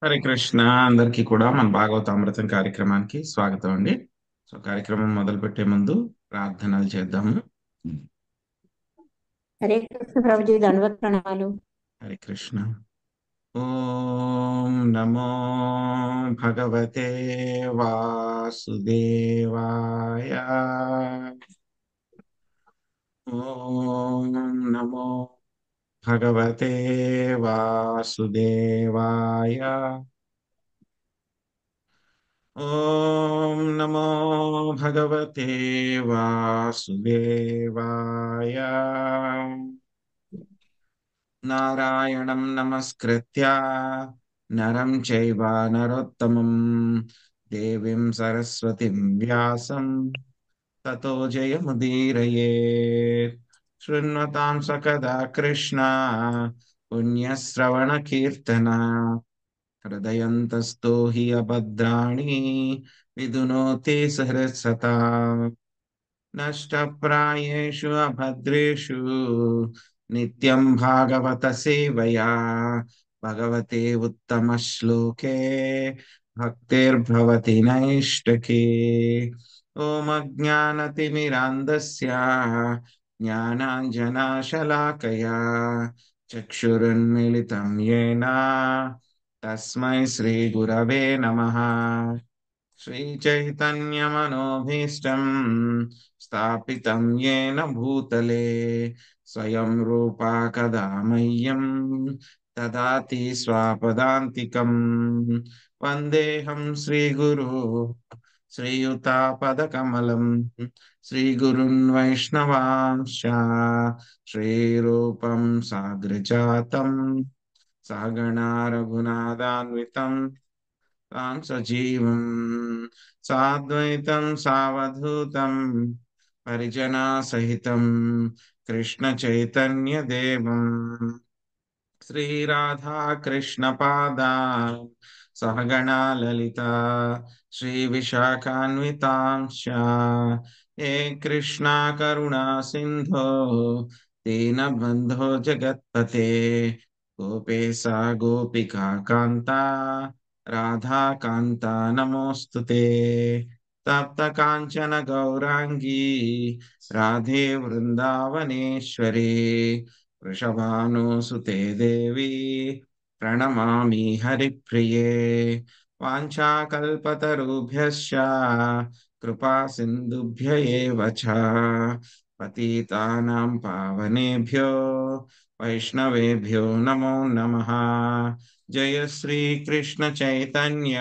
హరే కృష్ణ. అందరికీ కూడా మన భాగవతామృతం కార్యక్రమానికి స్వాగతం అండి. కార్యక్రమం మొదలుపెట్టే ముందు ప్రార్థనలు చేద్దాము. హరే కృష్ణ ప్రభుజీ, దండవత్ ప్రణామాలు. హరే కృష్ణ. ఓం నమో భగవతే వాసుదేవాయ. ఓం నమో భగవతే వాసుదేవాయ. ఓం నమో భగవతే వాసుదేవాయ. నారాయణం నమస్కృత్య నరం చైవ నరోత్తమం దేవీం సరస్వతిం వ్యాసం తతో జయముదీరయేత్. శృణ్వతాం సకదా కృష్ణ పుణ్యశ్రవణ కీర్తన హృదయంతస్థో హి అభద్రాణి విదునోతి సహృత్సతా. నష్టప్రాయేషు అభద్రేషు నిత్యం భాగవత సేవయా భగవతే ఉత్తమ శ్లోకే భక్తిర్భవతి నైష్టకే. ఓం అజ్ఞానతిమిరాంధస్య జ్ఞానాంజనాశలాకయా చక్షురున్మిళితం యేన తస్మై శ్రీగురవే నమః. శ్రీచైతన్యమనోభీష్టం స్థాపితం యేన భూతలే స్వయం రూపా కదా మह्यं దదాతి స్వపదాంతికం. వందేహం శ్రీగురు శ్రీయుతాపదకమలం శ్రీగురున్ వైష్ణవాంశ శ్రీరూపం సాగ్రజాతం సగణా రఘునాథాన్వితం తాం సజీవం సాద్వైతం సావధూతం పరిజనా సహితం కృష్ణ చైతన్య దేవం శ్రీరాధా కృష్ణ పాదాం సహగణా లలిత శ్రీ విశాఖాన్వితాంశ హే కృష్ణ కరుణా సింధో దీనబంధో జగత్పతే గోపేశా గోపికా కాంత రాధా కాంత నమోస్తుతే. తప్త కాంచన గౌరాంగీ రాధే వృందావనేశ్వరి వృషభానుసుతే దేవి ప్రణమామి హరిప్రియే. వాంఛాకల్పతరుభ్యశ్చ కృపా సింధుభ్య ఏవ చ పతితానాం పావనేభ్యో వైష్ణవేభ్యో నమో నమః. జయ శ్రీ కృష్ణ చైతన్య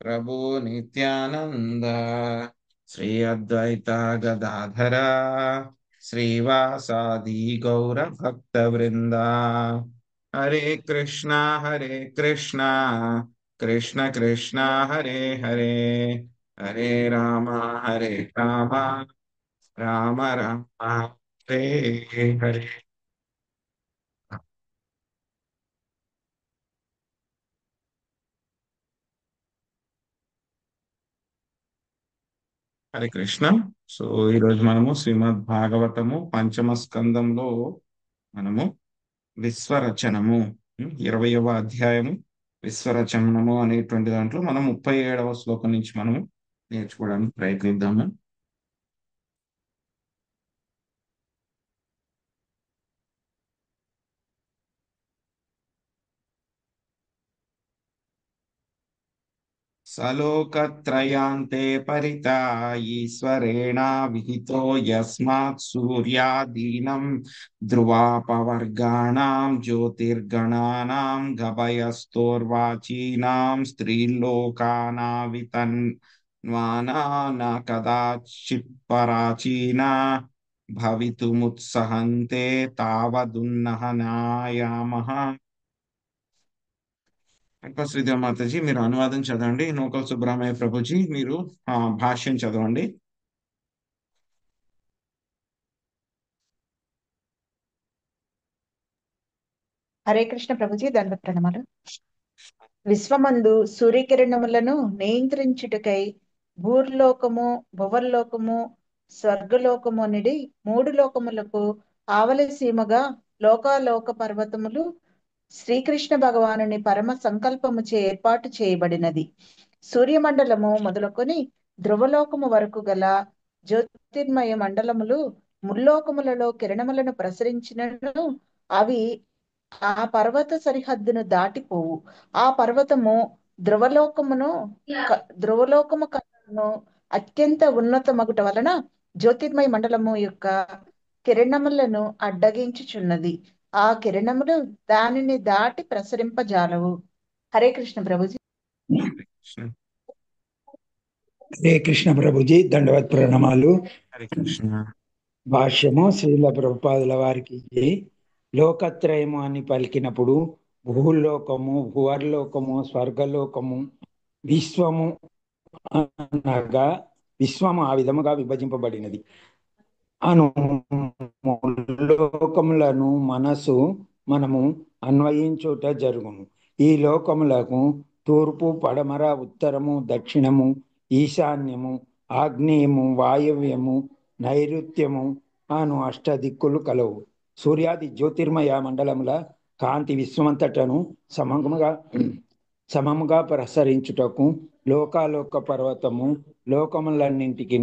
ప్రభు నిత్యానంద శ్రీ అద్వైత గదాధర శ్రీవాసాది గౌర భక్త వృంద. హరే కృష్ణ కృష్ణ కృష్ణ హరే హరే హరే రామ హరే రామ రామ రామ హరే హరే. హరే కృష్ణ. ఈరోజు మనము శ్రీమద్ భాగవతము పంచమ స్కందంలో మనము విశ్వరచనము 20వ అధ్యాయము విశ్వరచనము అనేటువంటి దాంట్లో మనం 37వ శ్లోకం నుంచి మనము నేర్చుకోవడానికి ప్రయత్నిద్దాము. సలోకత్రయాంతే పరితా ఈశ్వరేణ విహితో యస్మాత్ సూర్యాదీనం ధ్రువాపవర్గాణాం జ్యోతిర్గణానాం గభయస్తోర్వాచీనాం స్త్రీలోకానావితన్వానా న కదాచిత్ పరాచీనా భవితుముత్సహంతే తావదున్నహనాయామః. శ్రీదేవి మాతాజీ మీరు అనువాదం చదవండి. నూకల్ సుబ్రహ్మణ్య ప్రభుజీ మీరు భాష్యం చదవండి. హరే కృష్ణ ప్రభుజీ, దండవత్ ప్రణామాలు. విశ్వమందు సూర్యకిరణములను నియంత్రించుటకై భూర్లోకము, భువర్లోకము, స్వర్గలోకము అనేది 3 లోకములకు ఆవలి సీమగా లోకాలోక పర్వతములు శ్రీకృష్ణ భగవానుని పరమ సంకల్పముచే ఏర్పాటు చేయబడినది. సూర్యమండలము మొదలుకొని ధ్రువలోకము వరకు గల జ్యోతిర్మయ మండలములు ముల్లోకములలో కిరణములను ప్రసరించినను అవి ఆ పర్వత సరిహద్దును దాటిపోవు. ఆ పర్వతము ధ్రువలోకము కన్నాను అత్యంత ఉన్నతమగుట వలన జ్యోతిర్మయ మండలము యొక్క కిరణములను అడ్డగించుచున్నది. ఆ కిరణములు దానిని దాటి ప్రసరింపజాలవు. హరే కృష్ణ ప్రభుజీ. కృష్ణ. హరే కృష్ణ ప్రభుజీ, దండవత్ ప్రణామాలు. హరే కృష్ణ. భాష్యము శ్రీల ప్రభుపాదుల వారికి. లోకత్రయము అని పలికినప్పుడు భూలోకము, భువర్లోకము, స్వర్గలోకము, విశ్వము అనగా విశ్వము ఆ విధముగా విభజింపబడినది. అను లోకములను మనము అన్వయించుట జరుగును. ఈ లోకములకు తూర్పు, పడమర, ఉత్తరము, దక్షిణము, ఈశాన్యము, ఆగ్నేయము, వాయవ్యము, నైరుత్యము అను అష్టదిక్కులు కలవు. సూర్యాది జ్యోతిర్మయ మండలముల కాంతి విశ్వమంతటను సమముగా ప్రసరించుటకు లోకాలోక పర్వతము లోకములన్నింటికి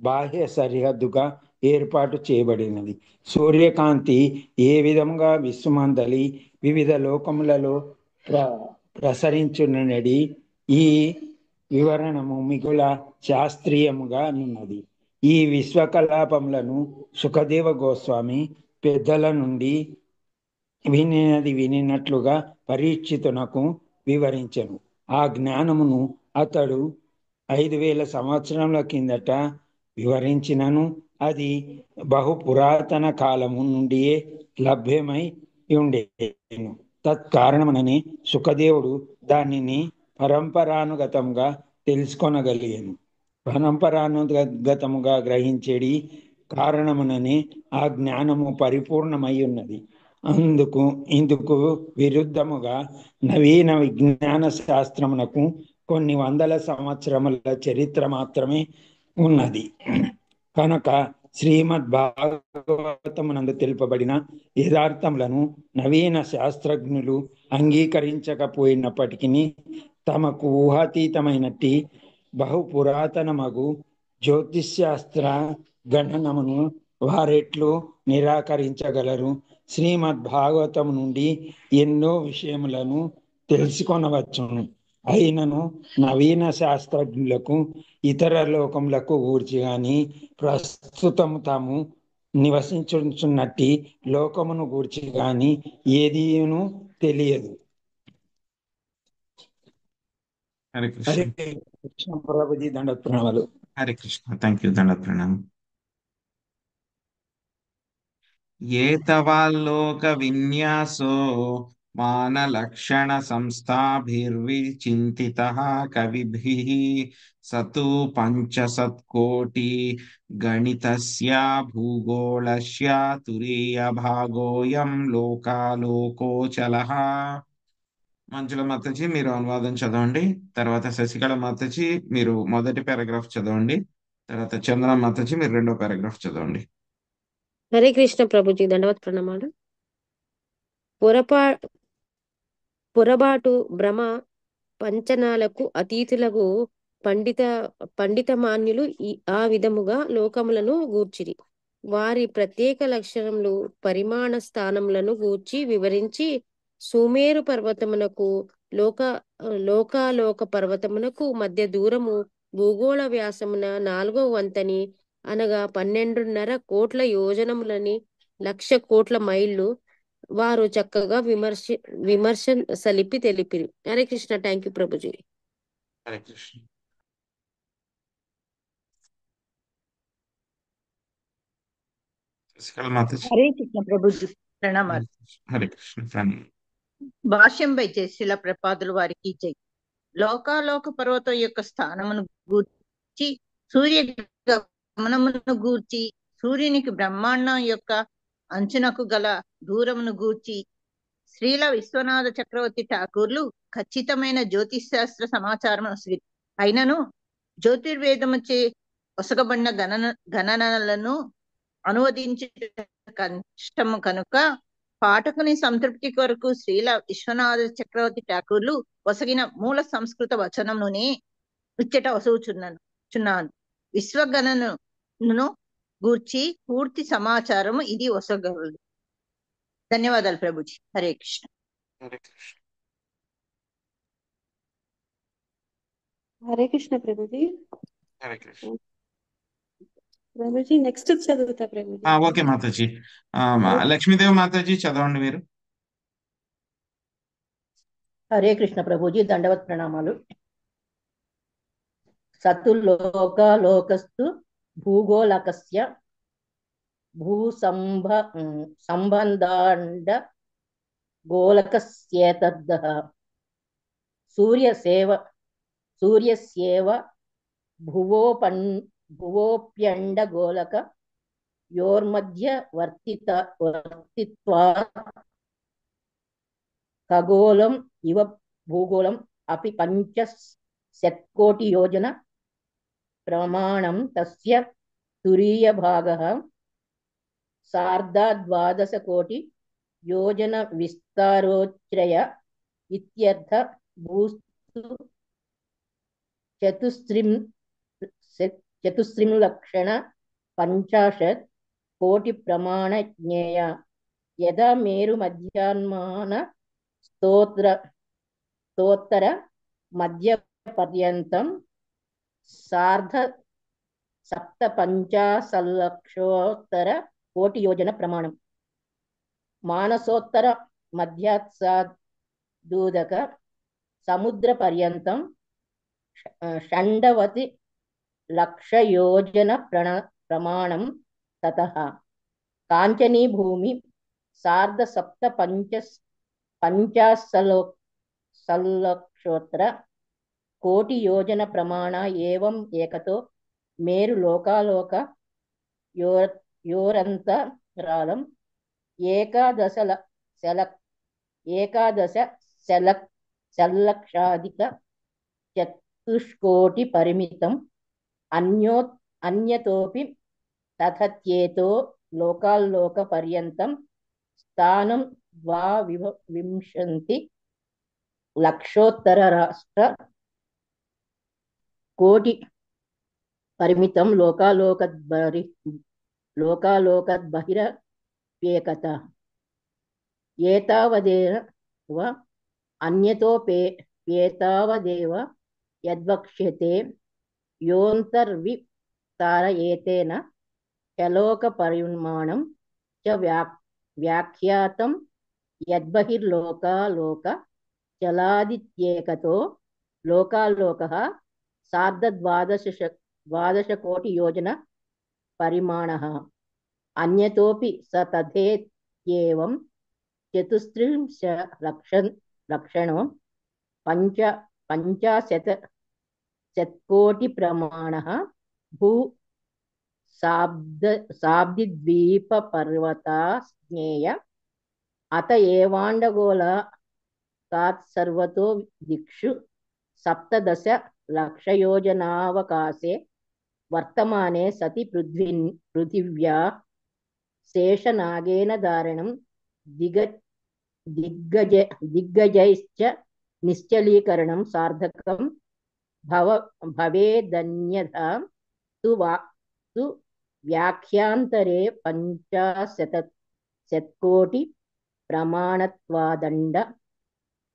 బాహ్య సరిహద్దుగా ఏర్పాటు చేయబడినది. సూర్యకాంతి ఏ విధంగా విశ్వమందలి వివిధ లోకములలో ప్రసరించునది ఈ వివరణము మిగుల శాస్త్రీయముగా ఉన్నది. ఈ విశ్వకలాపములను సుఖదేవ గోస్వామి పెద్దల నుండి వినినట్లుగా పరీక్షితునకు వివరించెను. ఆ జ్ఞానమును అతడు 5000 సంవత్సరముల కిందట వివరించినను అది బహు పురాతన కాలము నుండియే లభ్యమై ఉండేను. తత్కారణముననే సుఖదేవుడు దానిని పరంపరానుగతంగా తెలుసుకొనగలిగాను. పరంపరానుగతముగా గ్రహించేడి కారణముననే ఆ జ్ఞానము పరిపూర్ణమై ఉన్నది. ఇందుకు విరుద్ధముగా నవీన విజ్ఞాన శాస్త్రమునకు కొన్ని వందల సంవత్సరముల చరిత్ర మాత్రమే ఉన్నది. కనుక శ్రీమద్ భాగవతమునందు తెలుపబడిన యథార్థములను నవీన శాస్త్రజ్ఞులు అంగీకరించకపోయినప్పటికీ తమకు ఊహాతీతమైనట్టి బహు పురాతనమగు జ్యోతిశాస్త్ర గణనమును వారెట్లు నిరాకరించగలరు? శ్రీమద్ భాగవతము నుండి ఎన్నో విషయములను తెలుసుకొనవచ్చును. అయినను నవీన శాస్త్రజ్ఞులకు ఇతర లోకములకు గూర్చి గాని ప్రస్తుతము తాము నివసించుచున్నట్టి లోకమును గూర్చి గాని ఏదీను తెలియదు. హరే కృష్ణ. హరే కృష్ణ ప్రభుజీ, దండవత్ ప్రణామాలు. హరే కృష్ణ. Thank you. దండవత్ ప్రణామం. ఏతవాల్లోక విన్యాసో మానలక్షణ సంస్థాభిర్విచింతితః కవిభిః సతు పంచసత్కోటి గణితస్య భూగోళస్య తురీయ భాగోయం లోకాలోకోచలః. మంజుల మాతాజీ మీరు అనువాదం చదవండి. తర్వాత శశికళ మాతాజీ మీరు మొదటి పారాగ్రాఫ్ చదవండి. తర్వాత చంద్ర మాతాజీ మీరు రెండో పారాగ్రాఫ్ చదవండి. హరే కృష్ణ ప్రభుజీ, దండవత్ ప్రణామాలు. పొరబాటు భ్రమ పంచనాలకు అతీతులకు పండితమాన్యులు ఆ విధముగా లోకములను గూర్చిరి. వారి ప్రత్యేక లక్షణములు పరిమాణ స్థానములను గూర్చి వివరించి సుమేరు పర్వతమునకు లోకాలోక పర్వతమునకు మధ్య దూరము భూగోళ వ్యాసమున 4వ వంతని అనగా 12.5 కోట్ల యోజనములని 1,00,000 కోట్ల మైళ్ళు వారు చక్కగా విమర్శ సలిపి తెలిపిరి. హరే కృష్ణ. Thank you Prabhuji. హరే కృష్ణ. శశికళ మాతాజీ. హరే కృష్ణ ప్రభుజీ, ప్రణామాలు. హరే కృష్ణ. ప్రణామం. భాష్యంపై శిల ప్రపాదుల వారికి జై. లోకాలోక పర్వతం యొక్క స్థానమును గూర్చి, సూర్య గమనమును గూర్చి, సూర్యునికి బ్రహ్మాండం యొక్క అంచునకు గల దూరమును గూర్చి శ్రీల విశ్వనాథ చక్రవర్తి ఠాకూర్లు ఖచ్చితమైన జ్యోతిశాస్త్ర సమాచారము అయినను జ్యోతిర్వేదముచే ఒసగబడిన గణనలను అనువదించే కష్టము కనుక పాఠకుని సంతృప్తి కొరకు శ్రీల విశ్వనాథ చక్రవర్తి ఠాకూర్లు ఒసగిన మూల సంస్కృత వచనమునే ఇచ్చట వసూచున్నాను. విశ్వగణను గూర్చి పూర్తి సమాచారము ఇది వసగలదు. ధన్యవాదాలు ప్రభుజీ. హరే కృష్ణ. హరే కృష్ణ. హరే కృష్ణ ప్రభుజీ. హరే కృష్ణ. ప్రభుజీ నెక్స్ట్ చదువుతా ప్రభుజీ. ఓకే మాతాజీ. లక్ష్మీదేవి మాతాజీ చదవండి మీరు. హరే కృష్ణ ప్రభుజీ. దండవత్ ప్రణామాలు. సతులోకస్తు భూగోళకస్య సంబంధాండ గోళకస్యేతద్దః సూర్యస్యేవ భువోప్యండగోళక యోర్మధ్య వర్తిత్వాత్ ఖగోళం ఇవ భూగోళం అపి 500 యోజన ప్రమాణం తస్య తురీయభాగః 12 యోజన విస్తారోచ్రయ ఇత్యర్థ. భూస్తు చతుస్త్రింలక్షణ 50 ప్రమాణ జ్ఞేయ. యదా మేరు మధ్యాహ్మాన స్తోత్తర మధ్య పర్యంతం 57,50,00,000 యోజన ప్రమాణం. మానసోత్తర మధ్యాత్సాదూదక సముద్ర పర్యంతం 92 యోజన ప్రమాణం. తతః కాంచనీ భూమి 50,50,00,000 యోజన ప్రమాణ. ఏవం ఏకతో మేరు లోకాలోక యోరంతరాళం 11,00,000,000 పరిమితం. అన్యతోపి తథత్యేతో లోకాల్లోక పర్యంతం స్థానం 22,00,000,000 పరిమితం. లోకాలోకద్బహిరప్యేకత. ఏతావదేవ అన్యతోప్యేతావదేవ యద్వక్ష్యతే యోంతర్వితారయేతేన చలోక పరిమాణం చ వ్యాఖ్యాతం. యద్బహిర్లోకాలోక చలాదిత్యేకతో లోకాలోకః 12,00,000,000 యోజన పరిమాణః. అన్యతోపి స తథేత్యేవం 34,00,000,000 50,00,000,000 ప్రమాణః. భూ సాబ్దిద్వీపపర్వతా జ్ఞేయ. అత ఏవాండగోళకాత్సర్వతో దిక్షు 17,00,000,000 వర్తమానే సతి పృథివ్యా శేషనాగేన ధారణం దిగ్గజైశ్చ నిశ్చలీకరణం సార్థకం భవేదన్యథా తు వ్యాఖ్యాంతరే 50,00,000,000 ప్రమాణత్వాదండ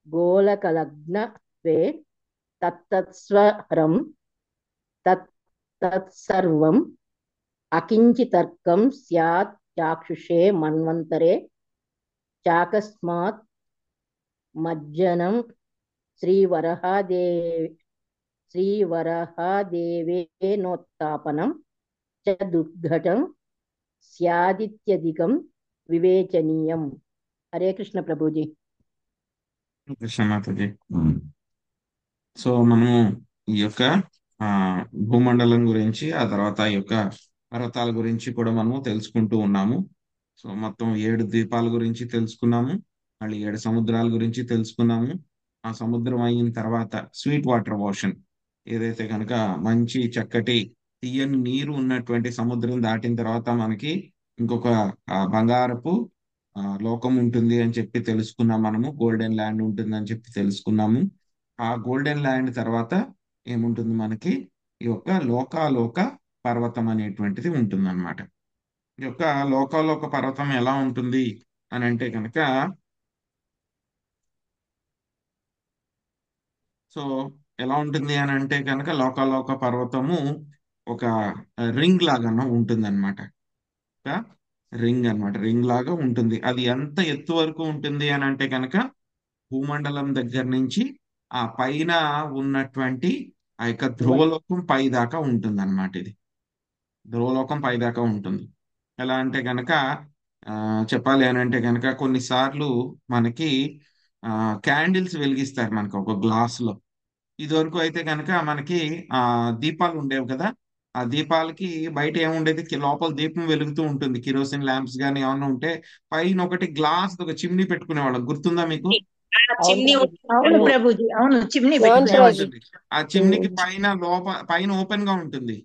గోళకలగ్నత్వే తత్సర్వం అకించితర్కం స్యాత్ చాక్షుషే మన్వంతరే చాకస్మాత్ మజ్జనం శ్రీవరహాదేవేనోత్తాపనం చ దుర్ఘటం స్యాదిత్యధికం వివేచనీయం. హరే కృష్ణ ప్రభుజీ. కృష్ణ మాతాజీ. సో మనము ఈ యొక్క భూమండలం గురించి, ఆ తర్వాత ఈ యొక్క పర్వతాల గురించి కూడా మనము తెలుసుకుంటూ ఉన్నాము. సో మొత్తం 7 ద్వీపాల గురించి తెలుసుకున్నాము, మళ్ళీ 7 సముద్రాల గురించి తెలుసుకున్నాము. ఆ సముద్రం అయిన తర్వాత స్వీట్ వాటర్ ఓషన్, ఏదైతే కనుక మంచి చక్కటి తీయని నీరు ఉన్నటువంటి సముద్రం దాటిన తర్వాత మనకి ఇంకొక బంగారపు లోకం ఉంటుంది అని చెప్పి తెలుసుకున్నాం. మనము గోల్డెన్ ల్యాండ్ ఉంటుంది అని చెప్పి తెలుసుకున్నాము. ఆ గోల్డెన్ ల్యాండ్ తర్వాత ఏముంటుంది మనకి? ఈ యొక్క లోకాలోక పర్వతం అనేటువంటిది ఉంటుంది అనమాట. ఈ యొక్క లోకాలోక పర్వతం ఎలా ఉంటుంది అని అంటే కనుక, సో ఎలా ఉంటుంది అని అంటే కనుక లోకాలోక పర్వతము ఒక రింగ్ లాగా ఉంటుంది అనమాట. రింగ్ అన్నమాట, రింగ్ లాగా ఉంటుంది. అది ఎంత ఎత్తు వరకు ఉంటుంది అని అంటే కనుక భూమండలం దగ్గర నుంచి ఆ పైన ఉన్నటువంటి ఆ యొక్క ధ్రువలోకం పై దాకా ఉంటుంది అనమాట. ఇది ధ్రువలోకం పై దాకా ఉంటుంది. ఎలా అంటే కనుక చెప్పాలి అని అంటే కనుక కొన్నిసార్లు మనకి క్యాండిల్స్ వెలిగిస్తారు మనకి ఒక గ్లాస్ లో. ఇదివరకు అయితే కనుక మనకి దీపాలు ఉండేవి కదా. ఆ దీపాలకి బయట ఏముండేది, లోపల దీపం వెలుగుతూ ఉంటుంది. కిరోసిన్ ల్యాంప్స్ కానీ ఏమన్నా ఉంటే పైన ఒకటి గ్లాస్ ఒక చిమ్నీ పెట్టుకునేవాళ్ళం. గుర్తుందా మీకు? అవును ప్రభుజీ, అవును చిమ్నీ అవును పెట్టుకునేవాళ్ళు. ప్రభుజీ. ఆ చిమ్నీకి పైన ఓపెన్ గా ఉంటుంది.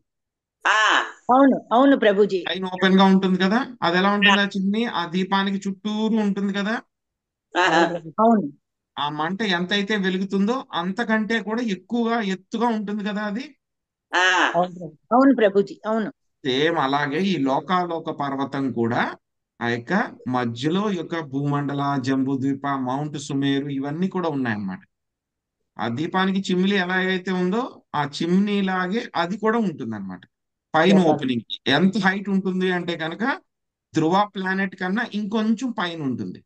అవును అవును ప్రభుజీ. పైన ఓపెన్ గా ఉంటుంది కదా. అది ఎలా ఉంటుంది? ఆ చిమ్నీ ఆ దీపానికి చుట్టూరు ఉంటుంది కదా. అవును ఆ మంట ఎంత అయితే వెలుగుతుందో అంతకంటే కూడా ఎక్కువగా ఎత్తుగా ఉంటుంది కదా అది. అవును ప్రభుజీ. అవును సేమ్ అలాగే ఈ లోకాలోక పర్వతం కూడా ఆ యొక్క మధ్యలో యొక్క భూమండల, జంబూ ద్వీప, మౌంట్ సుమేరు ఇవన్నీ కూడా ఉన్నాయన్నమాట. ఆ దీపానికి చిమ్నీ ఎలా అయితే ఉందో ఆ చిమ్నీ లాగే అది కూడా ఉంటుంది అనమాట. పైన ఓపెనింగ్ ఎంత హైట్ ఉంటుంది అంటే కనుక ధ్రువ ప్లానెట్ కన్నా ఇంకొంచెం పైన ఉంటుంది.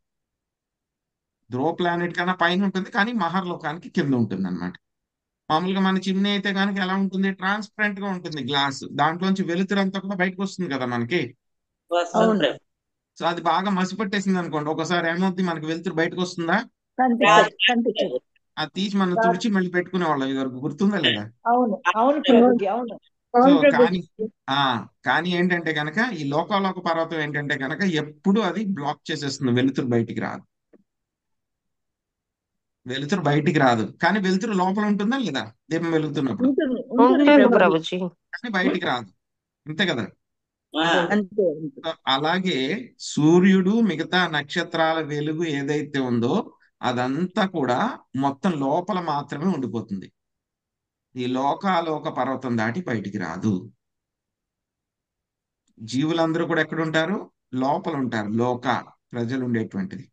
ధ్రువ ప్లానెట్ కన్నా పైన ఉంటుంది, కానీ మహర్లోకానికి కింద ఉంటుంది అనమాట. మామూలుగా మన చిమ్నీ అయితే కనుక ఎలా ఉంటుంది? ట్రాన్స్పరెంట్ గా ఉంటుంది గ్లాస్. దాంట్లోంచి వెలుతురు అంతా కూడా బయటకు వస్తుంది కదా మనకి. అవును సో అది బాగా మసిపట్టేసింది అనుకోండి, ఒకసారి ఏమవుతుంది, మనకి వెలుతురు బయటకు వస్తుందా? కనిపించదు. అది తీసి మనం తుడిచి మళ్ళీ పెట్టుకునే వాళ్ళం. ఇది వరకు గుర్తుందా లేదా? అవును అవును ప్రభుజీ. అవును సో కానీ ఆ కానీ ఏంటంటే కనుక ఈ లోకాలోక పర్వతం ఏంటంటే కనుక ఎప్పుడు అది బ్లాక్ చేసేస్తుంది, వెలుతురు బయటికి రాదు. వెలుతురు బయటికి రాదు, కానీ వెలుతురు లోపల ఉంటుందా లేదా దీపం వెలుగుతున్నప్పుడు? ఉంటుంది ఉంటుంది ఉంటుంది ప్రభుజీ. ప్రభుజీ. కానీ బయటికి రాదు, అంతే కదా. అంతే సో అలాగే సూర్యుడు మిగతా నక్షత్రాల వెలుగు ఏదైతే ఉందో అదంతా కూడా మొత్తం లోపల మాత్రమే ఉండిపోతుంది. ఈ లోకాలోక పర్వతం దాటి బయటికి రాదు. జీవులందరూ కూడా ఎక్కడ ఉంటారు? లోపల ఉంటారు. లోక ప్రజలు ఉండేటువంటిది.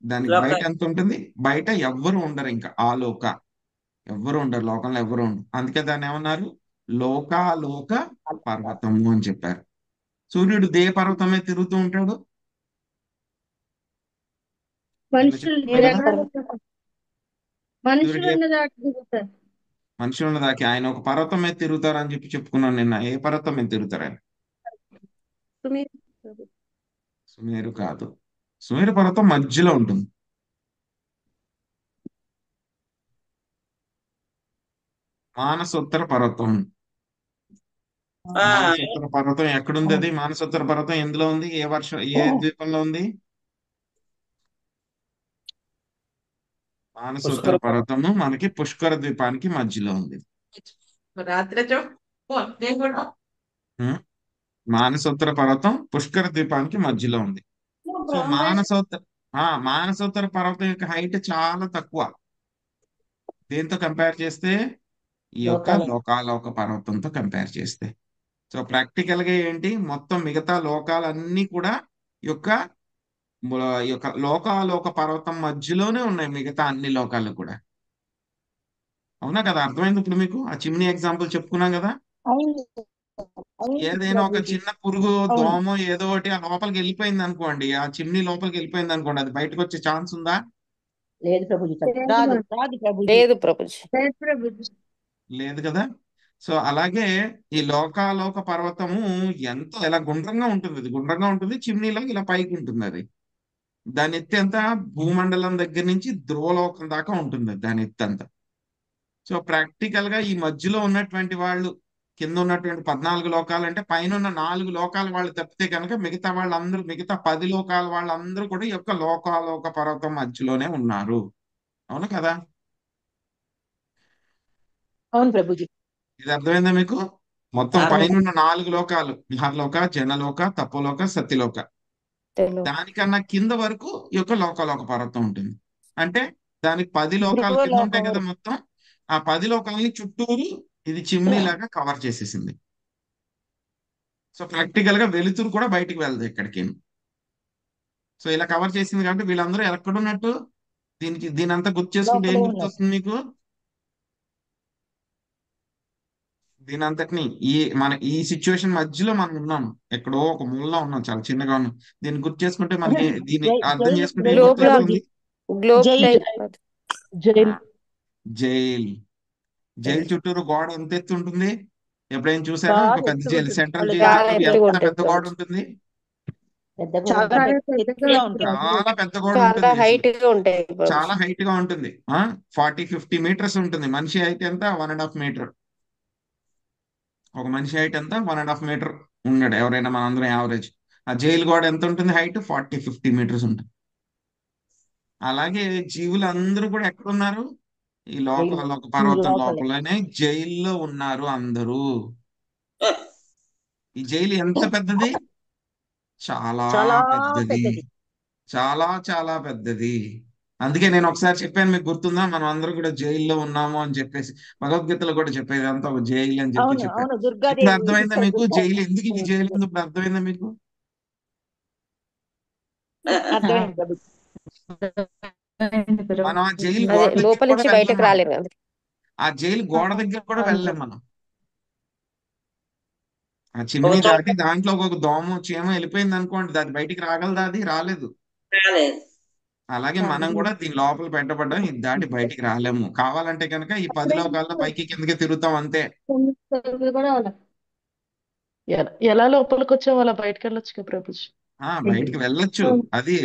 దానికి బయట ఎంత ఉంటుంది? బయట ఎవ్వరు ఉండరు, ఇంకా ఆలోక ఎవ్వరు ఉండరు, లోకంలో ఎవ్వరు ఉండరు. అందుకే దాన్ని ఏమన్నారు? లోకాలోక పర్వతము అని చెప్పారు. సూర్యుడు దే పర్వతం మీద తిరుగుతూ ఉంటాడు. నిన్న చెప్పుకున్నాం కదా, మనుషులు దాకి ఆయన ఒక పర్వతం మీద తిరుగుతారు అని చెప్పి చెప్పుకున్నాను నిన్న. ఏ పర్వతం మీద తిరుగుతారు ఆయన? సుమేరు కాదు. సుమేరు పర్వతం మధ్యలో ఉంటుంది. మానసోత్తర పర్వతం. మానసోత్తర పర్వతం ఎక్కడుంది? అది మానసోత్తర పర్వతం ఎందులో ఉంది? ఏ ద్వీపంలో ఉంది? మానసోత్తర పర్వతము మనకి పుష్కర ద్వీపానికి మధ్యలో ఉంది. మానసోత్తర పర్వతం పుష్కర ద్వీపానికి మధ్యలో ఉంది. సో మానసోత్తర పర్వతం యొక్క హైట్ చాలా తక్కువ. దేంతో కంపేర్ చేస్తే? ఈ యొక్క లోకాలోక పర్వతంతో కంపేర్ చేస్తే. సో ప్రాక్టికల్ గా ఏంటి, మొత్తం మిగతా లోకాలన్నీ కూడా ఈ యొక్క లోకాలోక పర్వతం మధ్యలోనే ఉన్నాయి, మిగతా అన్ని లోకాలు కూడా. అవునా కదా? అర్థమైంది ఇప్పుడు మీకు? ఆ చిమ్నీ ఎగ్జాంపుల్ చెప్పుకున్నాం కదా. ఏదైనా ఒక చిన్న పురుగు, దోమ ఏదో ఒకటి ఆ లోపలికి వెళ్ళిపోయింది అనుకోండి, ఆ చిమ్నీ లోపలికి వెళ్ళిపోయింది అనుకోండి, అది బయటకు వచ్చే ఛాన్స్ ఉందా? లేదు ప్రభుజీ. రాదు రాదు ప్రభుజీ. లేదు ప్రభుజీ. లేదు కదా. సో అలాగే ఈ లోకాలోక పర్వతము ఎంతో ఇలా గుండ్రంగా ఉంటుంది. అది గుండ్రంగా ఉంటుంది, చిమ్నీలో ఇలా పైకి ఉంటుంది. అది దాని ఎత్తు ఎంత? భూమండలం దగ్గర నుంచి ధ్రువలోకం దాకా ఉంటుంది దాని ఎత్తు అంతా. సో ప్రాక్టికల్ గా ఈ మధ్యలో ఉన్నటువంటి వాళ్ళు, కింద ఉన్నటువంటి 14 లోకాలు అంటే పైన ఉన్న 4 లోకాల వాళ్ళు తప్పితే కనుక మిగతా వాళ్ళందరూ, మిగతా 10 లోకాల వాళ్ళందరూ కూడా ఈ యొక్క లోకాలోక పర్వతం మధ్యలోనే ఉన్నారు. అవును కదా? అవును ప్రభుజీ. ఇది అర్థమైందా మీకు? మొత్తం పైన ఉన్న 4 లోకాలు, మహర్లోక, జనలోక, తపోలోక, సత్యలోక. తెలుగు దానికన్నా కింద వరకు ఈ యొక్క లోకాలోక పర్వతం ఉంటుంది. అంటే దానికి 10 లోకాల కింద ఉంటాయి కదా ధ్రువలోకములు. మొత్తం. ఆ 10 లోకాలని చుట్టూరు ఇది చిమ్నీ లాగా కవర్ చేసేసింది. సో ప్రాక్టికల్ గా వెలుతురు కూడా బయటికి వెళ్ళదు ఎక్కడికి. సో ఇలా కవర్ చేసింది కాబట్టి వీళ్ళందరూ ఎక్కడున్నట్టు దీని అంతా గుర్తు చేసుకుంటే ఏం లోపలే ఉన్నారు. గుర్తొస్తుంది మీకు? దీని అంతటిని ఈ సిచ్యువేషన్ మధ్యలో మనం ఉన్నాం, ఎక్కడో ఒక మూలలో ఉన్నాం, చాలా చిన్నగా ఉన్నాం. దీన్ని గుర్తు చేసుకుంటే మనకి దీన్ని అర్థం చేసుకుంటే ఏం గ్లోబ్ లా గుర్తొస్తుంది? Globe jail. Type jail. Jail. Jail చుట్టూరు గోడ ఎంత ఎత్తు ఉంటుంది? ఎప్పుడైనా చూసారా? బాగా ఒక పెద్ద ఎత్తుగా జైలు, ఉంటుంది. సెంట్రల్ వాళ్ళు జైలు చాలా చుట్టూరు ఎత్తుగా ఎంత పెద్ద ఉంటుంది గోడ ప్రభుజీ. ఉంటుంది? పెద్దగా చాలా ఉంటుంది. ఎత్తుగా ఉంటుంది. చాలా పెద్ద గోడ చాలా ఉంటుంది అసలు. హైట్ గా ఉంటాయి చాలా ప్రభుజీ. హైట్ గా ఉంటుంది. 40-50 మీటర్స్ ఉంటుంది. మనిషి హైట్ ఎంత? 1.5 మీటర్. ఒక మనిషి హైట్ ఎంత? 1.5 మీటర్ ఉన్నాడు ఎవరైనా, మనందరం యావరేజ్. ఆ జైలు గోడ ఎంత ఉంటుంది హైట్? 40-50 మీటర్స్ ఉంటుంది. అలాగే జీవులందరూ కూడా ఎక్కడున్నారు? ఈ జైలు. లోక పర్వతం లోపలే. లోపలనే జైల్లో ఉన్నారు అందరూ. ఈ జైలు ఎంత పెద్దది? చాలా చాలా పెద్దది. పెద్దది. చాలా చాలా పెద్దది. అందుకే నేను ఒకసారి చెప్పాను, మీకు గుర్తుందా? మనం అందరం కూడా జైల్లో ఉన్నాము అని చెప్పేసి భగవద్గీతలో కూడా చెప్పేది అంతా ఒక జైలు అని అవును, చెప్పాను. అవును. ఇప్పుడు దుర్గాదేవి అర్థమైందా మీకు దుర్గా జైలు ఎందుకు ఇది జైలు ఎందుకు? ఇప్పుడు అర్థమైందా మీకు? అర్థమైంది ప్రభుజీ. మనం ఆ జైలు అదే గోడ దగ్గర లోపల కూడా నుంచి వెళ్ళలేం బయటకు మనం. రాలేరు అందుకే. ఆ జైలు గోడ దగ్గర కూడా అవును వెళ్ళలేం మనం. ఆ చిమ్నీ దాటి దాంట్లో ఒక దోమ చీమ వెళ్ళిపోయింది అనుకోండి, అది బయటికి రాగలదా? అది రాలేదు. అలాగే మనం కూడా దీని లోపల పెట్టబడ్డాం, ఇది దాటి బయటికి రాలేము. కావాలంటే కనుక ఈ 10 లోకాల్లో పైకి కిందకి తిరుగుతాం అంతే. ఎలా లోపలికి వచ్చాం అలా బయటకు వెళ్ళొచ్చు కదా ప్రభుజీ. బయటికి వెళ్ళొచ్చు. అది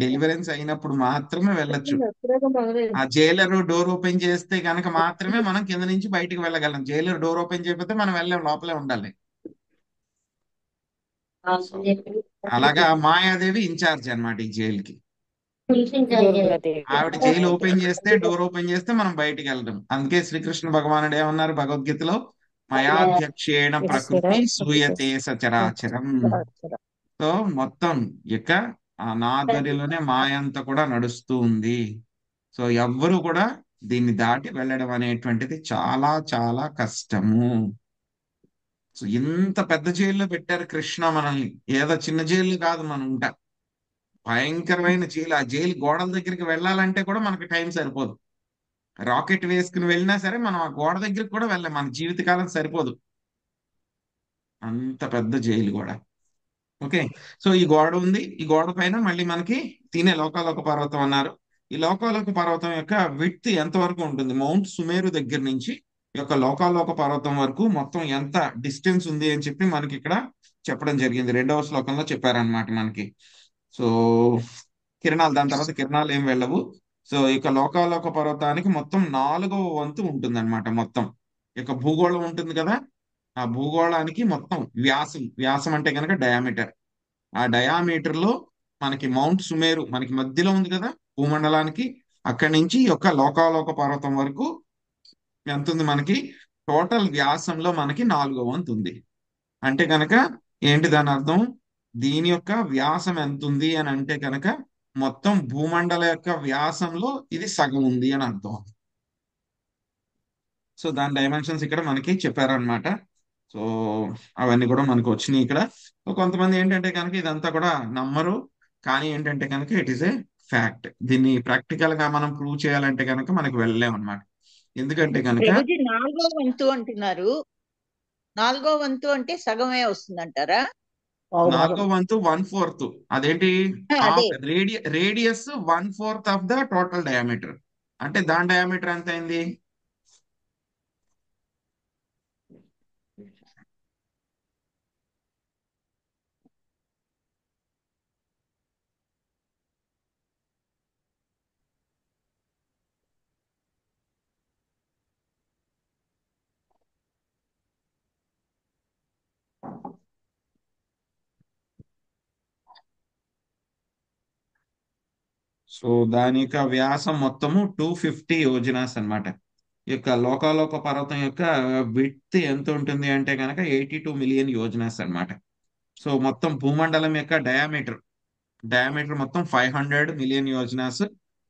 డెలివరెన్స్ అయినప్పుడు మాత్రమే వెళ్ళొచ్చు. ఆ జైలర్ డోర్ ఓపెన్ చేస్తే కనుక మాత్రమే మనం కింద నుంచి బయటికి వెళ్ళగలం. జైలర్ డోర్ ఓపెన్ చేయకపోతే మనం వెళ్ళలేం, లోపలే ఉండాలి. సో అలాగా మాయాదేవి ఇన్ఛార్జ్ అన్నమాట ఈ జైలుకి. దుర్గాదేవి. ఆవిడ జైలు ఓపెన్ చేస్తే, డోర్ ఓపెన్ చేస్తే మనం బయటికి వెళ్దాం. అందుకే శ్రీకృష్ణ భగవానుడు ఏమన్నారు భగవద్గీతలో? మయాధ్యక్షేణ ప్రకృతి సూయతే సచరాచరం. సో మొత్తం ఇక ఆ నా ఆధ్వర్యంలోనే మాయ అంతా కూడా నడుస్తూ ఉంది. సో ఎవ్వరు కూడా దీన్ని దాటి వెళ్ళడం అనేటువంటిది చాలా చాలా కష్టము. సో ఇంత పెద్ద జైల్లో పెట్టారు కృష్ణ మనల్ని. ఏదో చిన్న జైలు కాదు మనం ఉంటా, భయంకరమైన జైలు. ఆ జైలు గోడల దగ్గరికి వెళ్ళాలంటే కూడా మనకి టైం సరిపోదు. రాకెట్ వేసుకుని వెళ్ళినా సరే మనం ఆ గోడ దగ్గరికి కూడా వెళ్ళాం, మన జీవితకాలం సరిపోదు. అంత పెద్ద జైలు కూడా. ఓకే. సో ఈ గోడ ఉంది. ఈ గోడ పైన మళ్ళీ మనకి తినే లోకాలోక పర్వతం అన్నారు. ఈ లోకాలోక పర్వతం యొక్క విడ్త్ ఎంత వరకు ఉంటుంది? మౌంట్ సుమేరు దగ్గర నుంచి ఈ యొక్క లోకాలోక పర్వతం వరకు మొత్తం ఎంత డిస్టెన్స్ ఉంది అని చెప్పి మనకి ఇక్కడ చెప్పడం జరిగింది. 2వ శ్లోకంలో చెప్పారనమాట మనకి. సో కిరణాలు, దాని తర్వాత కిరణాలు ఏం వెళ్ళవు. సో ఇక లోకాలోక పర్వతానికి మొత్తం 4వ వంతు ఉంటుంది అనమాట. మొత్తం ఇక భూగోళం ఉంటుంది కదా, ఆ భూగోళానికి మొత్తం వ్యాసం, వ్యాసం అంటే కనుక డయామీటర్. ఆ డయామీటర్ లో మనకి మౌంట్ సుమేరు మనకి మధ్యలో ఉంది కదా భూమండలానికి, అక్కడి నుంచి ఈ యొక్క లోకాలోక పర్వతం వరకు ఎంత ఉంది మనకి? టోటల్ వ్యాసంలో మనకి 4వ వంతు ఉంది. అంటే కనుక ఏంటి దాని అర్థం? దీని యొక్క వ్యాసం ఎంత ఉంది అని అంటే కనుక మొత్తం భూమండల యొక్క వ్యాసంలో ఇది సగం ఉంది అని అర్థం. సో దాని డైమెన్షన్స్ ఇక్కడ మనకి చెప్పారనమాట. సో అవన్నీ కూడా మనకు వచ్చినాయి ఇక్కడ. సో కొంతమంది ఏంటంటే కనుక ఇదంతా కూడా నమ్మరు, కానీ ఏంటంటే కనుక ఇట్ ఈస్ ఏ ఫ్యాక్ట్. దీన్ని ప్రాక్టికల్ గా మనం ప్రూవ్ చేయాలంటే కనుక మనకి వెళ్ళలేం అనమాట. ఎందుకంటే కనుక ప్రభుజీ 4వ వంతు అంటున్నారు. 4వ వంతు అంటే సగమే వస్తుందంటారా? 4వ వంతు 1/4. అదేంటి? అదే radius 1/4 of the total diameter. అంటే దాని డయామీటర్ ఎంత అయింది? సో దాని యొక్క వ్యాసం మొత్తము 250 యోజనాస్ అన్నమాట. ఈ యొక్క లోకాలోక పర్వతం యొక్క విడ్త్ ఎంత ఉంటుంది అంటే కనుక 82 మిలియన్ యోజనాస్ అన్నమాట. సో మొత్తం భూమండలం యొక్క డయామీటర్ డయామీటర్ మొత్తం 500 మిలియన్ యోజనాస్.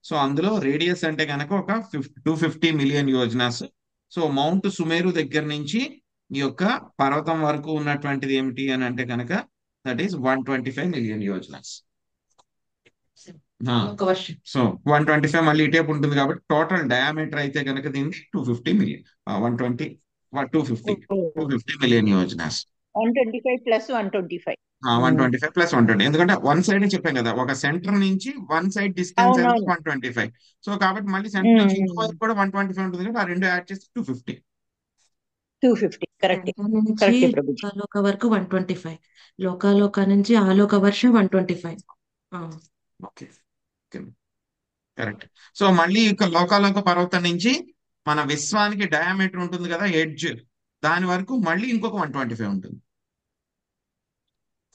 సో అందులో రేడియస్ అంటే కనుక ఒక 250 million yojanas. So mount Sumeru దగ్గర నుంచి ఈ యొక్క పర్వతం వరకు ఉన్నటువంటిది ఏమిటి అని అంటే కనుక దట్ ఈస్ 125 మిలియన్ యోజనాస్. ఒక వర్షం. సో 125 మళ్ళీ ఇటేపు ఉంటుంది కాబట్టి టోటల్ డయామీటర్ అయితే కనుక దీనికి 250 million 120 250 million yojanas. 125 plus 125. 125 plus 120, ఎందుకంటే వన్ సైడ్ చెప్పాం కదా, ఒక సెంటర్ నుంచి వన్ సైడ్ డిస్టెన్స్ అయితే అవునవును. 125. సో కాబట్టి మళ్ళీ సెంటర్ నుంచి ఇంకో వైపు కూడా 125 ఉంటుంది కాబట్టి ఆ రెండు యాడ్ చేసి 250. 250 కరెక్ట్ సెంటర్ నుంచి కరెక్ట్ ప్రభుజీ. లోకాలోక వరకు 125, లోకాలోక నుంచి ఆలోక వర్షం 125. Okay correct. సో మళ్ళీ ఇక లోకాలోక పర్వతం నుంచి మన విశ్వానికి డయామీటర్ ఉంటుంది కదా ఎడ్జ్, దాని వరకు మళ్ళీ ఇంకొక 125 ఉంటుంది.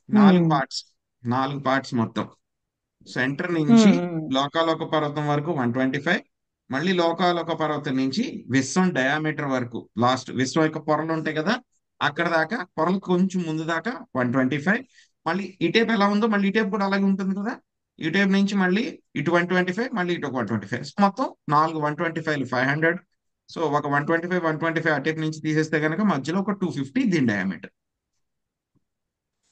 4 పార్ట్స్ మొత్తం. సెంటర్ నుంచి లోకాలోక పర్వతం వరకు 125, మళ్ళీ లోకాలోక పర్వతం నుంచి విశ్వం డయామీటర్ వరకు లాస్ట్ విశ్వం యొక్క పొరలు ఉంటాయి కదా అక్కడ దాకా, పొరలు కొంచెం ముందు దాకా 125. మళ్ళీ ఇటేపు ఎలా ఉందో మళ్ళీ ఇటేపు కూడా అలాగే ఉంటుంది కదా, ఇటేపు నుంచి మళ్ళీ ఇటు 125, మళ్ళీ ఇటు 125. మొత్తం 4 125 500. సో ఒక 125 అటేపు నుంచి తీసేస్తే కనుక మధ్యలో ఒక 250 దీని డయామీటర్.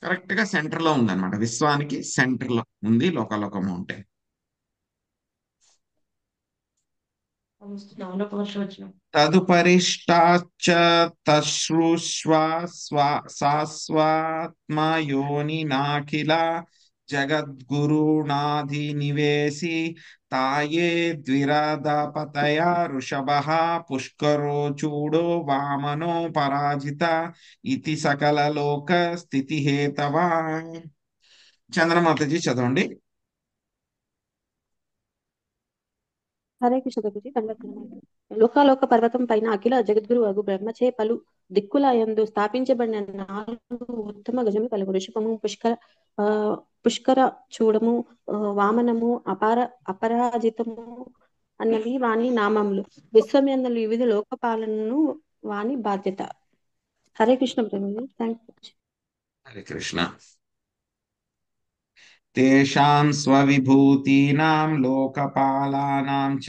కరెక్ట్ గా సెంటర్ లో ఉంది అనమాట, విశ్వానికి సెంటర్ లో ఉంది లోకాలోక మౌంటైన్. ఆలోక వర్షం వచ్చిన తదుపరిష్టాచ్చ తశ్రుష్వ సాస్వాత్మయోనినాఖిల జగద్గురునాధి నివేసి తాయే ద్విరదపతయ ఋషభః పుష్కరో చూడో వామనో పరాజిత ఇతి సకల లోక స్థితి హేతవా. చంద్రమాతజీ చదవండి. హరే కృష్ణ ప్రభుజీ. దండోపాధ్యాయులు. లోకాలోక పర్వతం పైన అఖిల జగద్గురు అగు బ్రహ్మచే పలు దిక్కుల యందు స్థాపించబడిన 4 ఉత్తమ గజములు కలవు. ఋషభము, పుష్కర చూడము, వామనము, అపరాజితము అన్నవి వాని నామములు. విశ్వమందు వివిధ లోకపాలనను వాని బాధ్యత. హరే కృష్ణ ప్రభుజీ. Thank you. హరే కృష్ణ. తేషాం స్వవిభూతీనాం లోకపాలానాం చ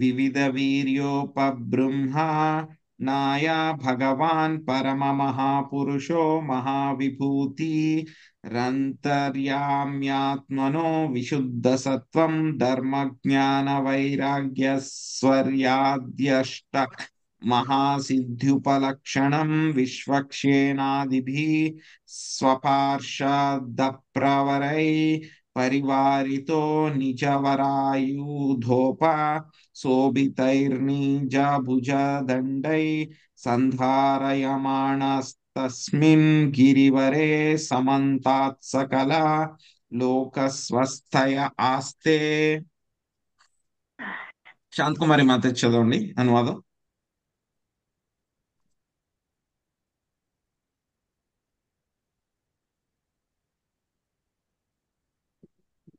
వివిధ వీర్యోపబృంహ నాయ భగవాన్ పరమ మహాపురుషో మహావిభూతి రంతర్యామ్యాత్మనో విశుద్ధ సత్వం ధర్మజ్ఞాన వైరాగ్యస్వర్యాద్యష్ట మహాసిద్ధ్యుపలక్షణం విశ్వక్షేణాదిభిః స్వపార్షదప్రవరై పరివారితో నిజవరాయుధోప శోభితైర్నిజభుజదండై సంధారయమాణస్తస్మిన్ గిరివరే సమంతాత్ సకల లోకస్వస్థయ ఆస్తే. శాంతకుమారి మాత చదవండి అనువాదం.